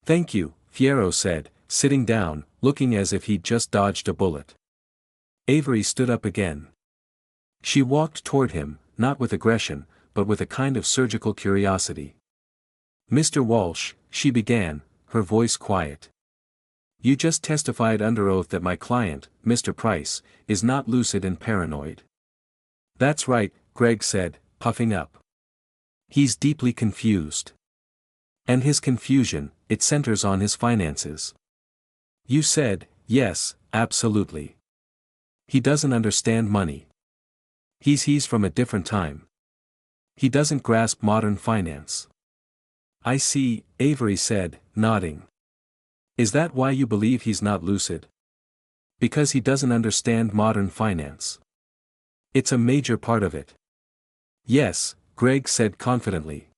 Thank you, Fierro said, sitting down, looking as if he'd just dodged a bullet. Avery stood up again. She walked toward him, not with aggression, but with a kind of surgical curiosity. Mr. Walsh, she began, her voice quiet. You just testified under oath that my client, Mr. Price, is not lucid and paranoid. That's right, Greg said, puffing up. He's deeply confused. And his confusion, it centers on his finances. You said, yes, absolutely. He doesn't understand money. He's from a different time. He doesn't grasp modern finance. I see, Avery said, nodding. Is that why you believe he's not lucid? Because he doesn't understand modern finance. It's a major part of it. Yes, Greg said confidently.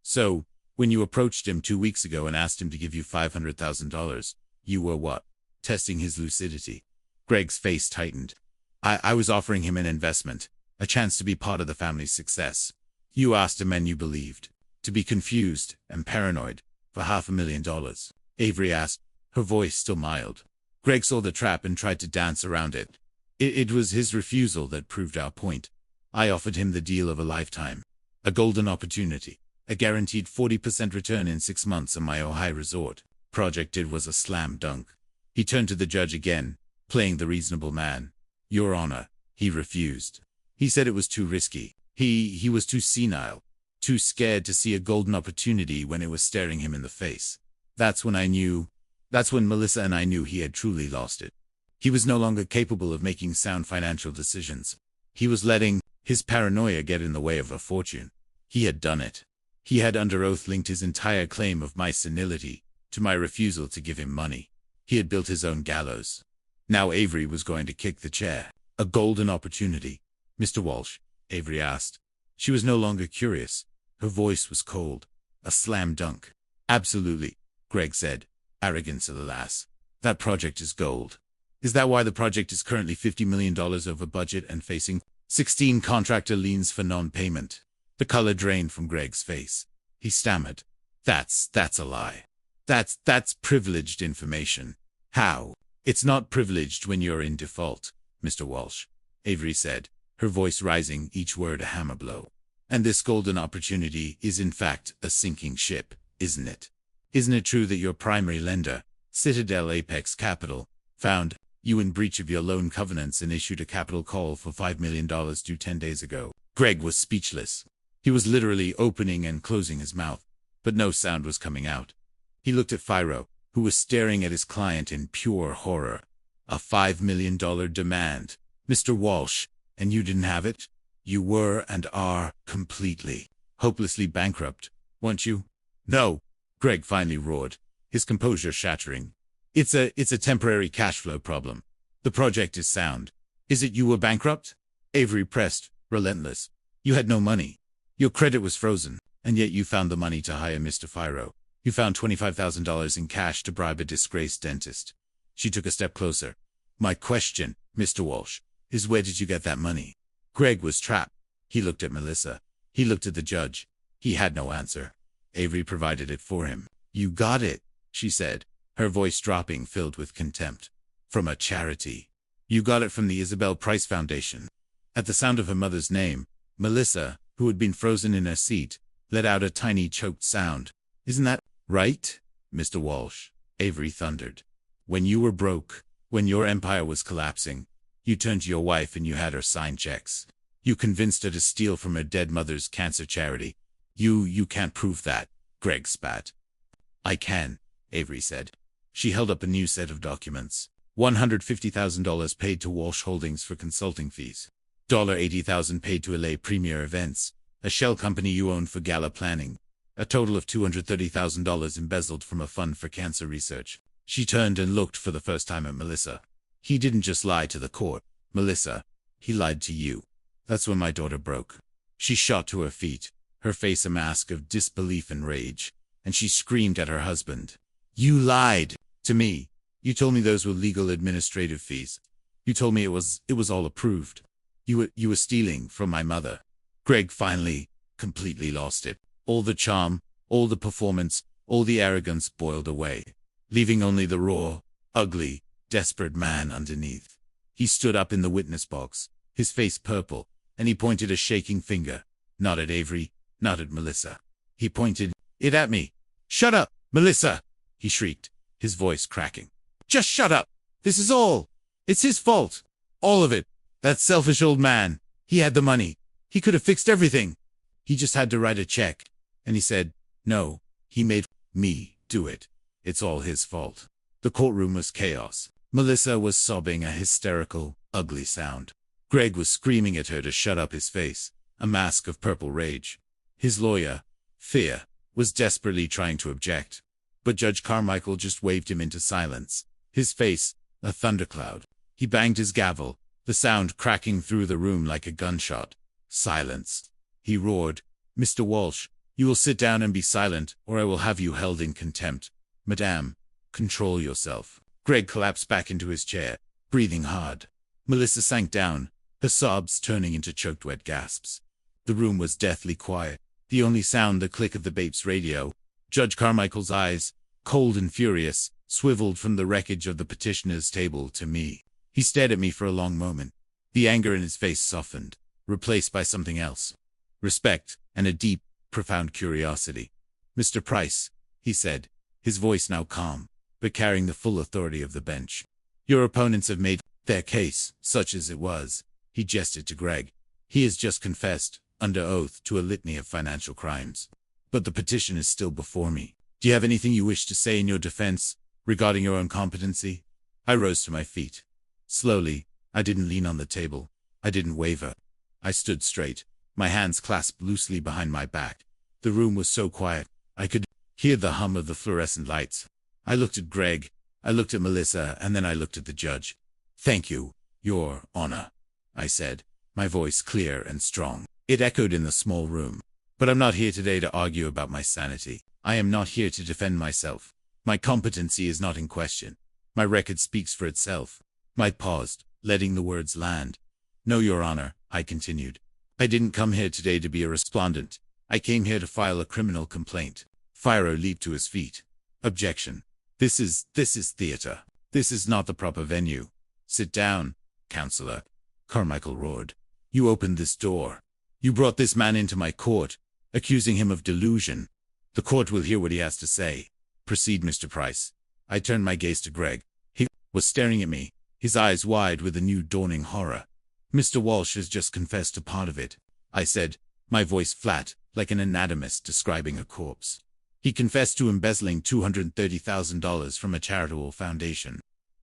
So, when you approached him 2 weeks ago and asked him to give you $500,000, you were what? Testing his lucidity. Greg's face tightened. I was offering him an investment, a chance to be part of the family's success. You asked a man you believed, to be confused and paranoid, for $500,000. Avery asked, her voice still mild. Greg saw the trap and tried to dance around it. It was his refusal that proved our point. I offered him the deal of a lifetime. A golden opportunity. A guaranteed 40% return in 6 months on my Ohio resort. Project it was a slam dunk. He turned to the judge again, playing the reasonable man. Your Honor, he refused. He said it was too risky. He was too senile. Too scared to see a golden opportunity when it was staring him in the face. That's when Melissa and I knew he had truly lost it. He was no longer capable of making sound financial decisions. He was letting his paranoia get in the way of a fortune. He had done it. He had under oath linked his entire claim of my senility to my refusal to give him money. He had built his own gallows. Now Avery was going to kick the chair. A golden opportunity. Mr. Walsh, Avery asked. She was no longer curious. Her voice was cold. A slam dunk. Absolutely, Greg said. Arrogance, alas. That project is gold. Is that why the project is currently $50 million over budget and facing 16 contractor liens for non-payment? The color drained from Greg's face. He stammered. That's a lie. That's privileged information. How? It's not privileged when you're in default, Mr. Walsh, Avery said, her voice rising, each word a hammer blow. And this golden opportunity is in fact a sinking ship, isn't it? Isn't it true that your primary lender, Citadel Apex Capital, found you in breach of your loan covenants and issued a capital call for $5 million due 10 days ago? Greg was speechless. He was literally opening and closing his mouth, but no sound was coming out. He looked at Firo, who was staring at his client in pure horror. A $5 million demand, Mr. Walsh, and you didn't have it? You were and are completely, hopelessly bankrupt, weren't you? No, Greg finally roared, his composure shattering. It's a temporary cash flow problem. The project is sound. Is it you were bankrupt? Avery pressed, relentless. You had no money. Your credit was frozen, and yet you found the money to hire Mr. Firo. You found $25,000 in cash to bribe a disgraced dentist. She took a step closer. My question, Mr. Walsh, is where did you get that money? Greg was trapped. He looked at Melissa. He looked at the judge. He had no answer. Avery provided it for him. You got it, she said, her voice dropping, filled with contempt. From a charity. You got it from the Isabel Price Foundation. At the sound of her mother's name, Melissa, who had been frozen in her seat, let out a tiny choked sound. Isn't that right, Mr. Walsh? Avery thundered. When you were broke, when your empire was collapsing, you turned to your wife and you had her sign checks. You convinced her to steal from her dead mother's cancer charity. You can't prove that, Greg spat. I can, Avery said. She held up a new set of documents. $150,000 paid to Walsh Holdings for consulting fees. $80,000 paid to LA Premier Events, a shell company you own for gala planning. A total of $230,000 embezzled from a fund for cancer research. She turned and looked for the first time at Melissa. He didn't just lie to the court, Melissa. He lied to you. That's when my daughter broke. She shot to her feet, her face a mask of disbelief and rage, and she screamed at her husband. You lied to me. You told me those were legal administrative fees. You told me it was all approved. You were stealing from my mother. Greg finally, completely lost it. All the charm, all the performance, all the arrogance boiled away, leaving only the raw, ugly, desperate man underneath. He stood up in the witness box, his face purple, and he pointed a shaking finger, not at Avery, not at Melissa. He pointed it at me. Shut up, Melissa, he shrieked, his voice cracking. Just shut up. This is all. It's his fault. All of it. That selfish old man. He had the money. He could have fixed everything. He just had to write a check. And he said, no, he made me do it. It's all his fault. The courtroom was chaos. Melissa was sobbing a hysterical, ugly sound. Greg was screaming at her to shut up his face, a mask of purple rage. His lawyer, Fear, was desperately trying to object. But Judge Carmichael just waved him into silence. His face, a thundercloud. He banged his gavel, the sound cracking through the room like a gunshot. Silence. He roared, Mr. Walsh, you will sit down and be silent, or I will have you held in contempt. Madame, control yourself. Greg collapsed back into his chair, breathing hard. Melissa sank down, her sobs turning into choked wet gasps. The room was deathly quiet, the only sound the click of the Bape's radio. Judge Carmichael's eyes, cold and furious, swiveled from the wreckage of the petitioner's table to me. He stared at me for a long moment. The anger in his face softened, replaced by something else. Respect, and a deep, profound curiosity. Mr. Price, he said, his voice now calm, but carrying the full authority of the bench. Your opponents have made their case, such as it was. He gestured to Greg. He has just confessed, under oath, to a litany of financial crimes. But the petition is still before me. Do you have anything you wish to say in your defense, regarding your own competency? I rose to my feet. Slowly, I didn't lean on the table. I didn't waver. I stood straight, my hands clasped loosely behind my back. The room was so quiet, I could hear the hum of the fluorescent lights. I looked at Greg, I looked at Melissa, and then I looked at the judge. Thank you, Your Honor, I said, my voice clear and strong. It echoed in the small room. But I'm not here today to argue about my sanity. I am not here to defend myself. My competency is not in question. My record speaks for itself. I paused, letting the words land. No, Your Honor, I continued. I didn't come here today to be a respondent. I came here to file a criminal complaint. Firo leaped to his feet. Objection. This is theater. This is not the proper venue. Sit down, Counselor. Carmichael roared. You opened this door. You brought this man into my court, accusing him of delusion. The court will hear what he has to say. Proceed, Mr. Price. I turned my gaze to Greg. He was staring at me, his eyes wide with a new dawning horror. Mr. Walsh has just confessed to part of it, I said, my voice flat, like an anatomist describing a corpse. He confessed to embezzling $230,000 from a charitable foundation.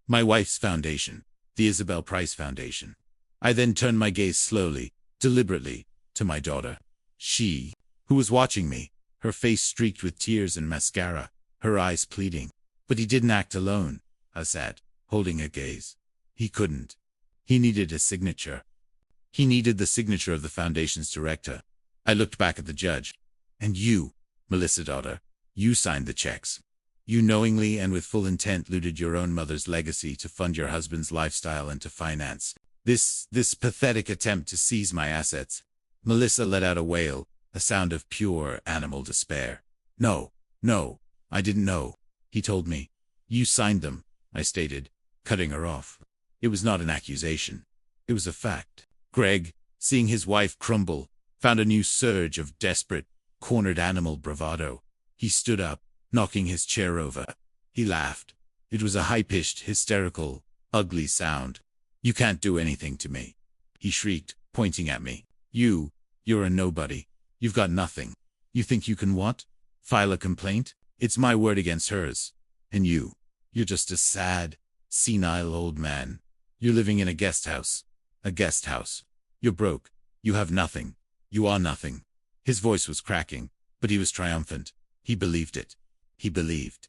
My wife's foundation, the Isabel Price Foundation. I then turned my gaze slowly, deliberately, to my daughter. She, who was watching me, her face streaked with tears and mascara, her eyes pleading. But he didn't act alone, I said, holding a gaze. He couldn't. He needed a signature. He needed the signature of the foundation's director. I looked back at the judge. And you, Melissa daughter, you signed the checks. You knowingly and with full intent looted your own mother's legacy to fund your husband's lifestyle and to finance this pathetic attempt to seize my assets. Melissa let out a wail, a sound of pure animal despair. No, I didn't know. He told me. You signed them, I stated, cutting her off. It was not an accusation. It was a fact. Greg, seeing his wife crumble, found a new surge of desperate, cornered animal bravado. He stood up, knocking his chair over. He laughed. It was a high-pitched, hysterical, ugly sound. You can't do anything to me, he shrieked, pointing at me. You're a nobody. You've got nothing. You think you can what? File a complaint? It's my word against hers. And you're just a sad, senile old man. You're living in a guest house. A guest house. You're broke. You have nothing. You are nothing. His voice was cracking, but he was triumphant. He believed it. He believed.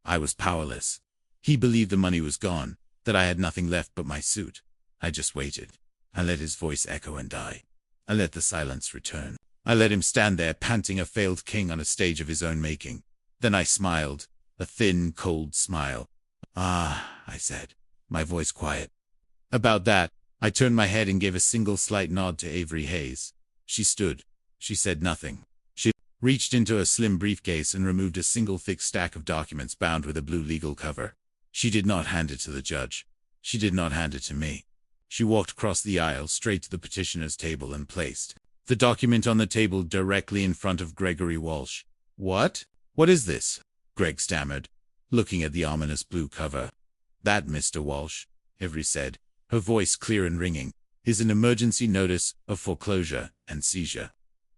I was powerless. He believed the money was gone, that I had nothing left but my suit. I just waited. I let his voice echo and die. I let the silence return. I let him stand there panting a failed king on a stage of his own making. Then I smiled, a thin, cold smile. Ah, I said, my voice quiet. About that, I turned my head and gave a single slight nod to Avery Hayes. She stood. She said nothing. She reached into a slim briefcase and removed a single thick stack of documents bound with a blue legal cover. She did not hand it to the judge. She did not hand it to me. She walked across the aisle straight to the petitioner's table and placed the document on the table directly in front of Gregory Walsh. What? What is this? Greg stammered, looking at the ominous blue cover. That, Mr. Walsh, Avery said, her voice clear and ringing, is an emergency notice of foreclosure and seizure.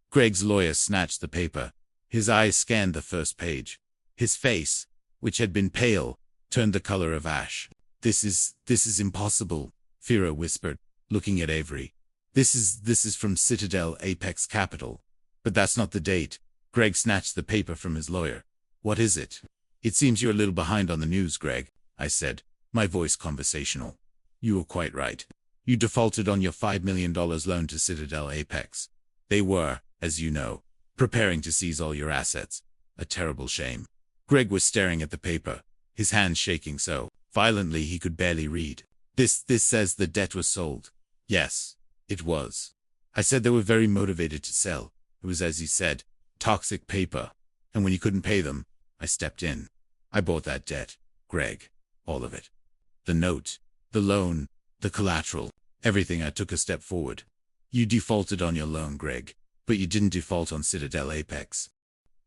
Greg's lawyer snatched the paper. His eyes scanned the first page. His face, which had been pale, turned the color of ash. This is impossible, Fira whispered, looking at Avery. This is from Citadel Apex Capital. But that's not the date. Greg snatched the paper from his lawyer. What is it? It seems you're a little behind on the news, Greg, I said, my voice conversational. You were quite right. You defaulted on your $5 million loan to Citadel Apex. They were, as you know, preparing to seize all your assets. A terrible shame. Greg was staring at the paper, his hands shaking so violently he could barely read. This says the debt was sold. Yes, it was. I said they were very motivated to sell. It was, as he said, toxic paper. And when you couldn't pay them, I stepped in. I bought that debt, Greg. All of it. The note, the loan, the collateral, everything. I took a step forward. You defaulted on your loan, Greg, but you didn't default on Citadel Apex.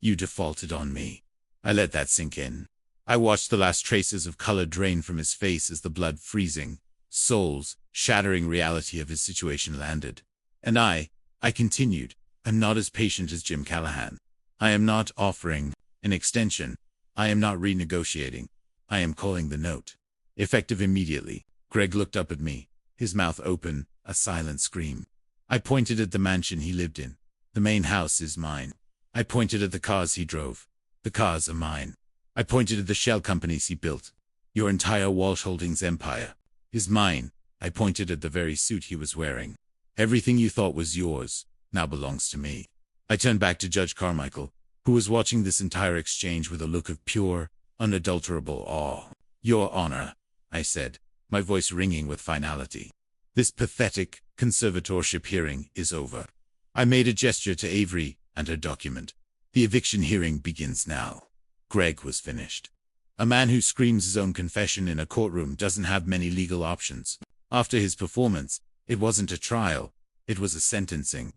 You defaulted on me. I let that sink in. I watched the last traces of color drain from his face as the blood freezing, souls, shattering reality of his situation landed. And I continued, I'm not as patient as Jim Callahan. I am not offering an extension. I am not renegotiating. I am calling the note. Effective immediately. Greg looked up at me, his mouth open, a silent scream. I pointed at the mansion he lived in. The main house is mine. I pointed at the cars he drove. The cars are mine. I pointed at the shell companies he built. Your entire Walsh Holdings empire is mine. I pointed at the very suit he was wearing. Everything you thought was yours now belongs to me. I turned back to Judge Carmichael, who was watching this entire exchange with a look of pure, unadulterable awe. Your Honor, I said, my voice ringing with finality. This pathetic conservatorship hearing is over. I made a gesture to Avery and her document. The eviction hearing begins now. Greg was finished. A man who screams his own confession in a courtroom doesn't have many legal options. After his performance, it wasn't a trial, it was a sentencing.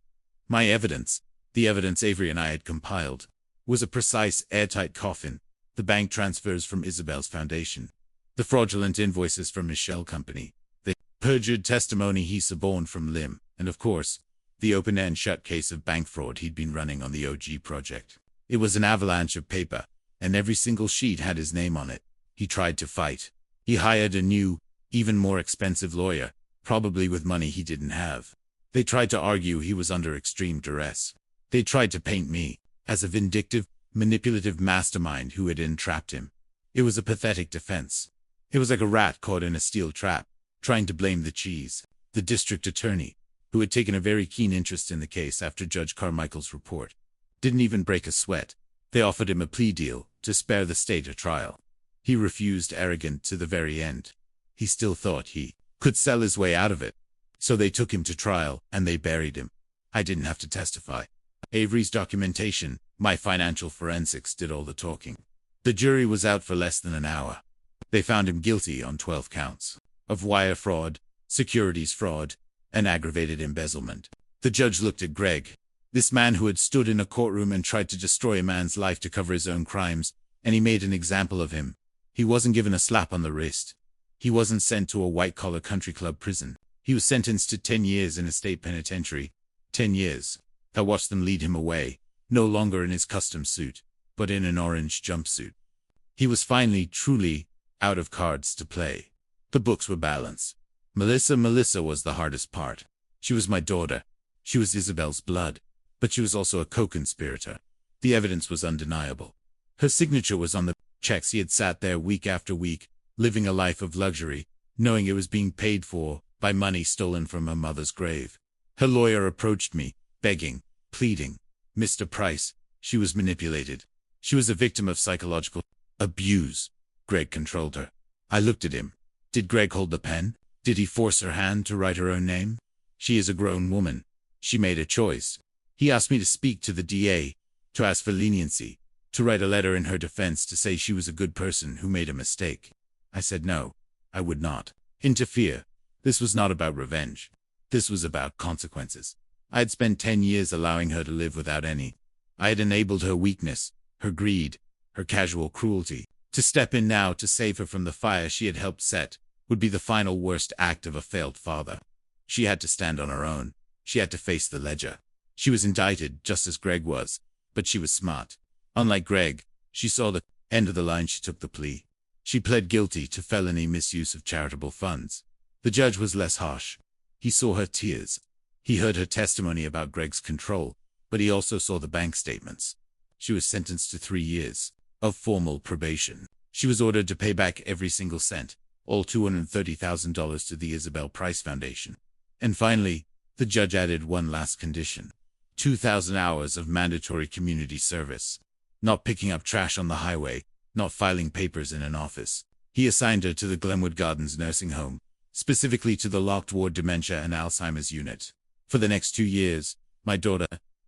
My evidence, the evidence Avery and I had compiled, was a precise, airtight coffin, the bank transfers from Isabel's foundation, the fraudulent invoices from his shell company, the perjured testimony he suborned from Lim, and of course, the open-end shut case of bank fraud he'd been running on the OG project. It was an avalanche of paper, and every single sheet had his name on it. He tried to fight. He hired a new, even more expensive lawyer, probably with money he didn't have. They tried to argue he was under extreme duress. They tried to paint me as a vindictive, manipulative mastermind who had entrapped him. It was a pathetic defense. It was like a rat caught in a steel trap, trying to blame the cheese. The district attorney, who had taken a very keen interest in the case after Judge Carmichael's report, didn't even break a sweat. They offered him a plea deal to spare the state a trial. He refused, arrogant to the very end. He still thought he could sell his way out of it. So they took him to trial, and they buried him. I didn't have to testify. Avery's documentation, my financial forensics did all the talking. The jury was out for less than an hour. They found him guilty on 12 counts of wire fraud, securities fraud, and aggravated embezzlement. The judge looked at Greg, this man who had stood in a courtroom and tried to destroy a man's life to cover his own crimes, and he made an example of him. He wasn't given a slap on the wrist. He wasn't sent to a white-collar country club prison. He was sentenced to 10 years in a state penitentiary. 10 years. I watched them lead him away, no longer in his custom suit, but in an orange jumpsuit. He was finally, truly, out of cards to play. The books were balanced. Melissa was the hardest part. She was my daughter. She was Isabel's blood. But she was also a co-conspirator. The evidence was undeniable. Her signature was on the checks. He had sat there week after week, living a life of luxury, knowing it was being paid for by money stolen from her mother's grave. Her lawyer approached me, begging, pleading. Mr. Price, she was manipulated. She was a victim of psychological abuse. Greg controlled her. I looked at him. Did Greg hold the pen? Did he force her hand to write her own name? She is a grown woman. She made a choice. He asked me to speak to the DA, to ask for leniency, to write a letter in her defense to say she was a good person who made a mistake. I said no, I would not interfere. This was not about revenge. This was about consequences. I had spent 10 years allowing her to live without any. I had enabled her weakness, her greed, her casual cruelty. To step in now to save her from the fire she had helped set would be the final worst act of a failed father. She had to stand on her own. She had to face the ledger. She was indicted just as Greg was, but she was smart. Unlike Greg, she saw the end of the line. She took the plea. She pled guilty to felony misuse of charitable funds. The judge was less harsh. He saw her tears. He heard her testimony about Greg's control, but he also saw the bank statements. She was sentenced to 3 years of formal probation. She was ordered to pay back every single cent, all $230,000 to the Isabel Price Foundation. And finally, the judge added one last condition: 2,000 hours of mandatory community service. Not picking up trash on the highway, not filing papers in an office. He assigned her to the Glenwood Gardens nursing home, specifically to the locked ward dementia and Alzheimer's unit. For the next 2 years, my daughter,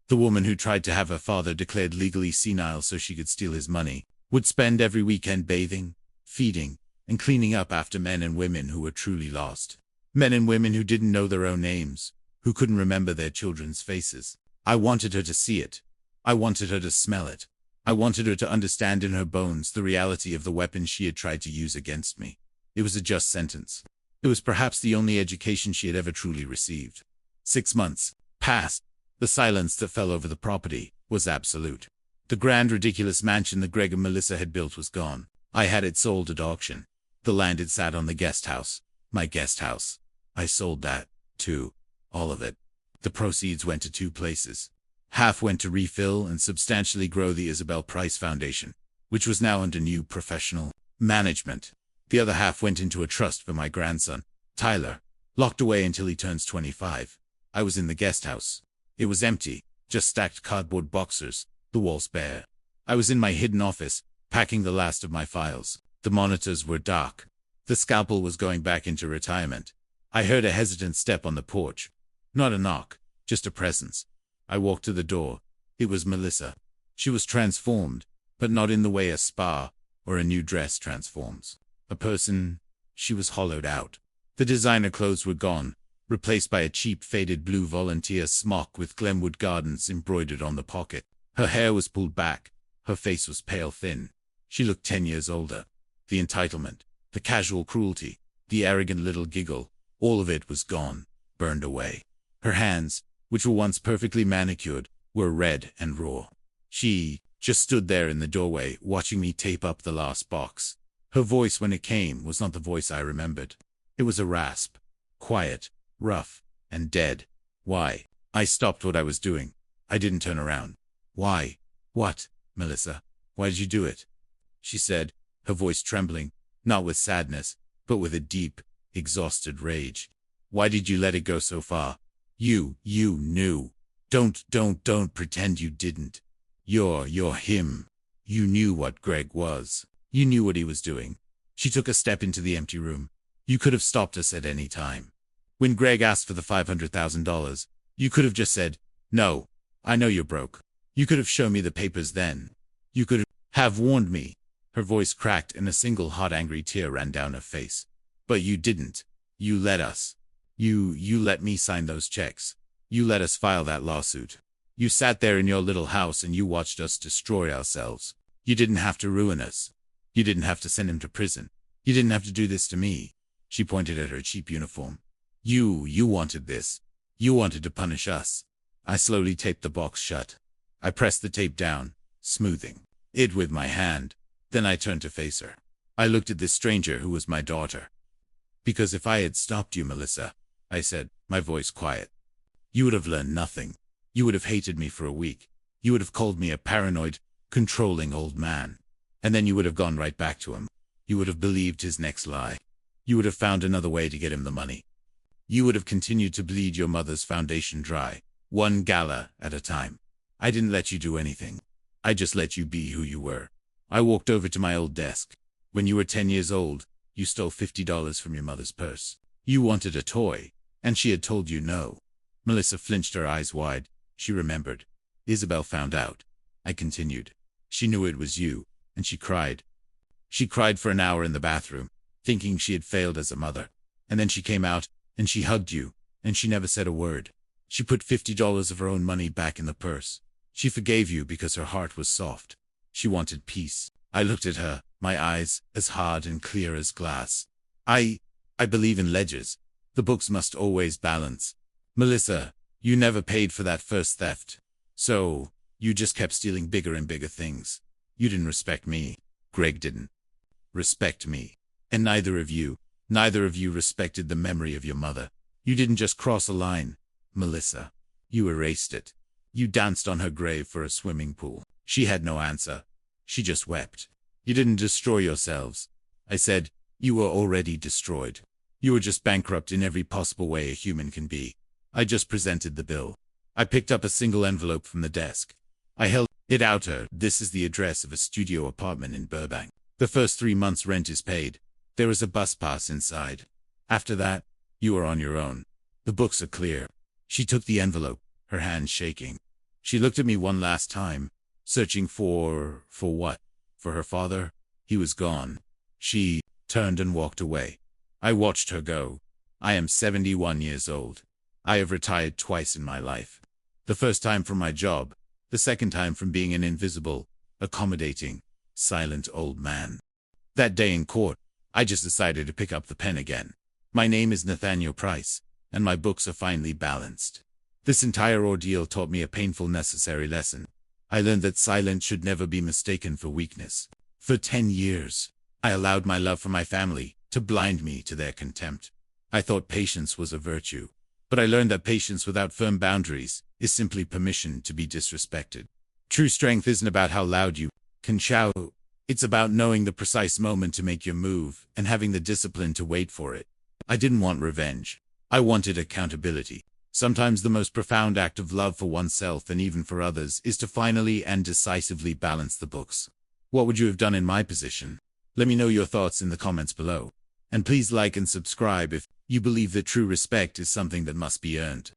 the woman who tried to have her father declared legally senile so she could steal his money, would spend every weekend bathing, feeding, and cleaning up after men and women who were truly lost. Men and women who didn't know their own names, who couldn't remember their children's faces. I wanted her to see it. I wanted her to smell it. I wanted her to understand in her bones the reality of the weapon she had tried to use against me. It was a just sentence. It was perhaps the only education she had ever truly received. 6 months passed. The silence that fell over the property was absolute. The grand, ridiculous mansion that Greg and Melissa had built was gone. I had it sold at auction. The land had sat on the guest house. My guest house. I sold that, too. All of it. The proceeds went to 2 places. Half went to refill and substantially grow the Isabel Price Foundation, which was now under new professional management. The other half went into a trust for my grandson, Tyler, locked away until he turns 25. I was in the guest house. It was empty, just stacked cardboard boxes, the walls bare. I was in my hidden office, packing the last of my files. The monitors were dark. The scalpel was going back into retirement. I heard a hesitant step on the porch. Not a knock, just a presence. I walked to the door. It was Melissa. She was transformed, but not in the way a spa or a new dress transforms. A person. She was hollowed out. The designer clothes were gone, replaced by a cheap faded blue volunteer smock with Glenwood Gardens embroidered on the pocket. Her hair was pulled back. Her face was pale thin. She looked 10 years older. The entitlement, the casual cruelty, the arrogant little giggle, all of it was gone, burned away. Her hands, which were once perfectly manicured, were red and raw. She just stood there in the doorway, watching me tape up the last box. Her voice, when it came, was not the voice I remembered. It was a rasp. Quiet, rough, and dead. Why? I stopped what I was doing. I didn't turn around. Why? What, Melissa? Why did you do it? She said, her voice trembling, not with sadness, but with a deep, exhausted rage. Why did you let it go so far? You knew. Don't pretend you didn't. You're him. You knew what Greg was. You knew what he was doing. She took a step into the empty room. You could have stopped us at any time. When Greg asked for the $500,000, you could have just said, "No, I know you're broke." You could have shown me the papers then. You could have warned me. Her voice cracked and a single hot, angry tear ran down her face. But you didn't. You let us. You let me sign those checks. You let us file that lawsuit. You sat there in your little house and you watched us destroy ourselves. You didn't have to ruin us. You didn't have to send him to prison. You didn't have to do this to me. She pointed at her cheap uniform. You wanted this. You wanted to punish us. I slowly taped the box shut. I pressed the tape down, smoothing it with my hand. Then I turned to face her. I looked at this stranger who was my daughter. Because if I had stopped you, Melissa, I said, my voice quiet, you would have learned nothing. You would have hated me for a week. You would have called me a paranoid, controlling old man. And then you would have gone right back to him. You would have believed his next lie. You would have found another way to get him the money. You would have continued to bleed your mother's foundation dry, one gala at a time. I didn't let you do anything. I just let you be who you were. I walked over to my old desk. When you were 10 years old, you stole $50 from your mother's purse. You wanted a toy, and she had told you no. Melissa flinched, her eyes wide. She remembered. Isabel found out. I continued. She knew it was you, and she cried. She cried for an hour in the bathroom, thinking she had failed as a mother. And then she came out, and she hugged you, and she never said a word. She put $50 of her own money back in the purse. She forgave you because her heart was soft. She wanted peace. I looked at her, my eyes as hard and clear as glass. I believe in ledgers, The books must always balance. Melissa, you never paid for that first theft. So, you just kept stealing bigger and bigger things. You didn't respect me. Greg didn't respect me. And neither of you respected the memory of your mother. You didn't just cross a line, Melissa. You erased it. You danced on her grave for a swimming pool. She had no answer. She just wept. You didn't destroy yourselves. I said, you were already destroyed. You were just bankrupt in every possible way a human can be. I just presented the bill. I picked up a single envelope from the desk. I held it out to her. This is the address of a studio apartment in Burbank. The first 3 months' rent is paid. There is a bus pass inside. After that, you are on your own. The books are clear. She took the envelope, her hand shaking. She looked at me one last time, searching for what? For her father? He was gone. She turned and walked away. I watched her go. I am 71 years old. I have retired twice in my life. The first time from my job, the second time from being an invisible, accommodating, silent old man. That day in court, I just decided to pick up the pen again. My name is Nathaniel Price, and my books are finely balanced. This entire ordeal taught me a painful necessary lesson. I learned that silence should never be mistaken for weakness. For 10 years, I allowed my love for my family to blind me to their contempt. I thought patience was a virtue, but I learned that patience without firm boundaries is simply permission to be disrespected. True strength isn't about how loud you can shout. It's about knowing the precise moment to make your move and having the discipline to wait for it. I didn't want revenge. I wanted accountability. Sometimes the most profound act of love for oneself and even for others is to finally and decisively balance the books. What would you have done in my position? Let me know your thoughts in the comments below. And please like and subscribe if you believe that true respect is something that must be earned.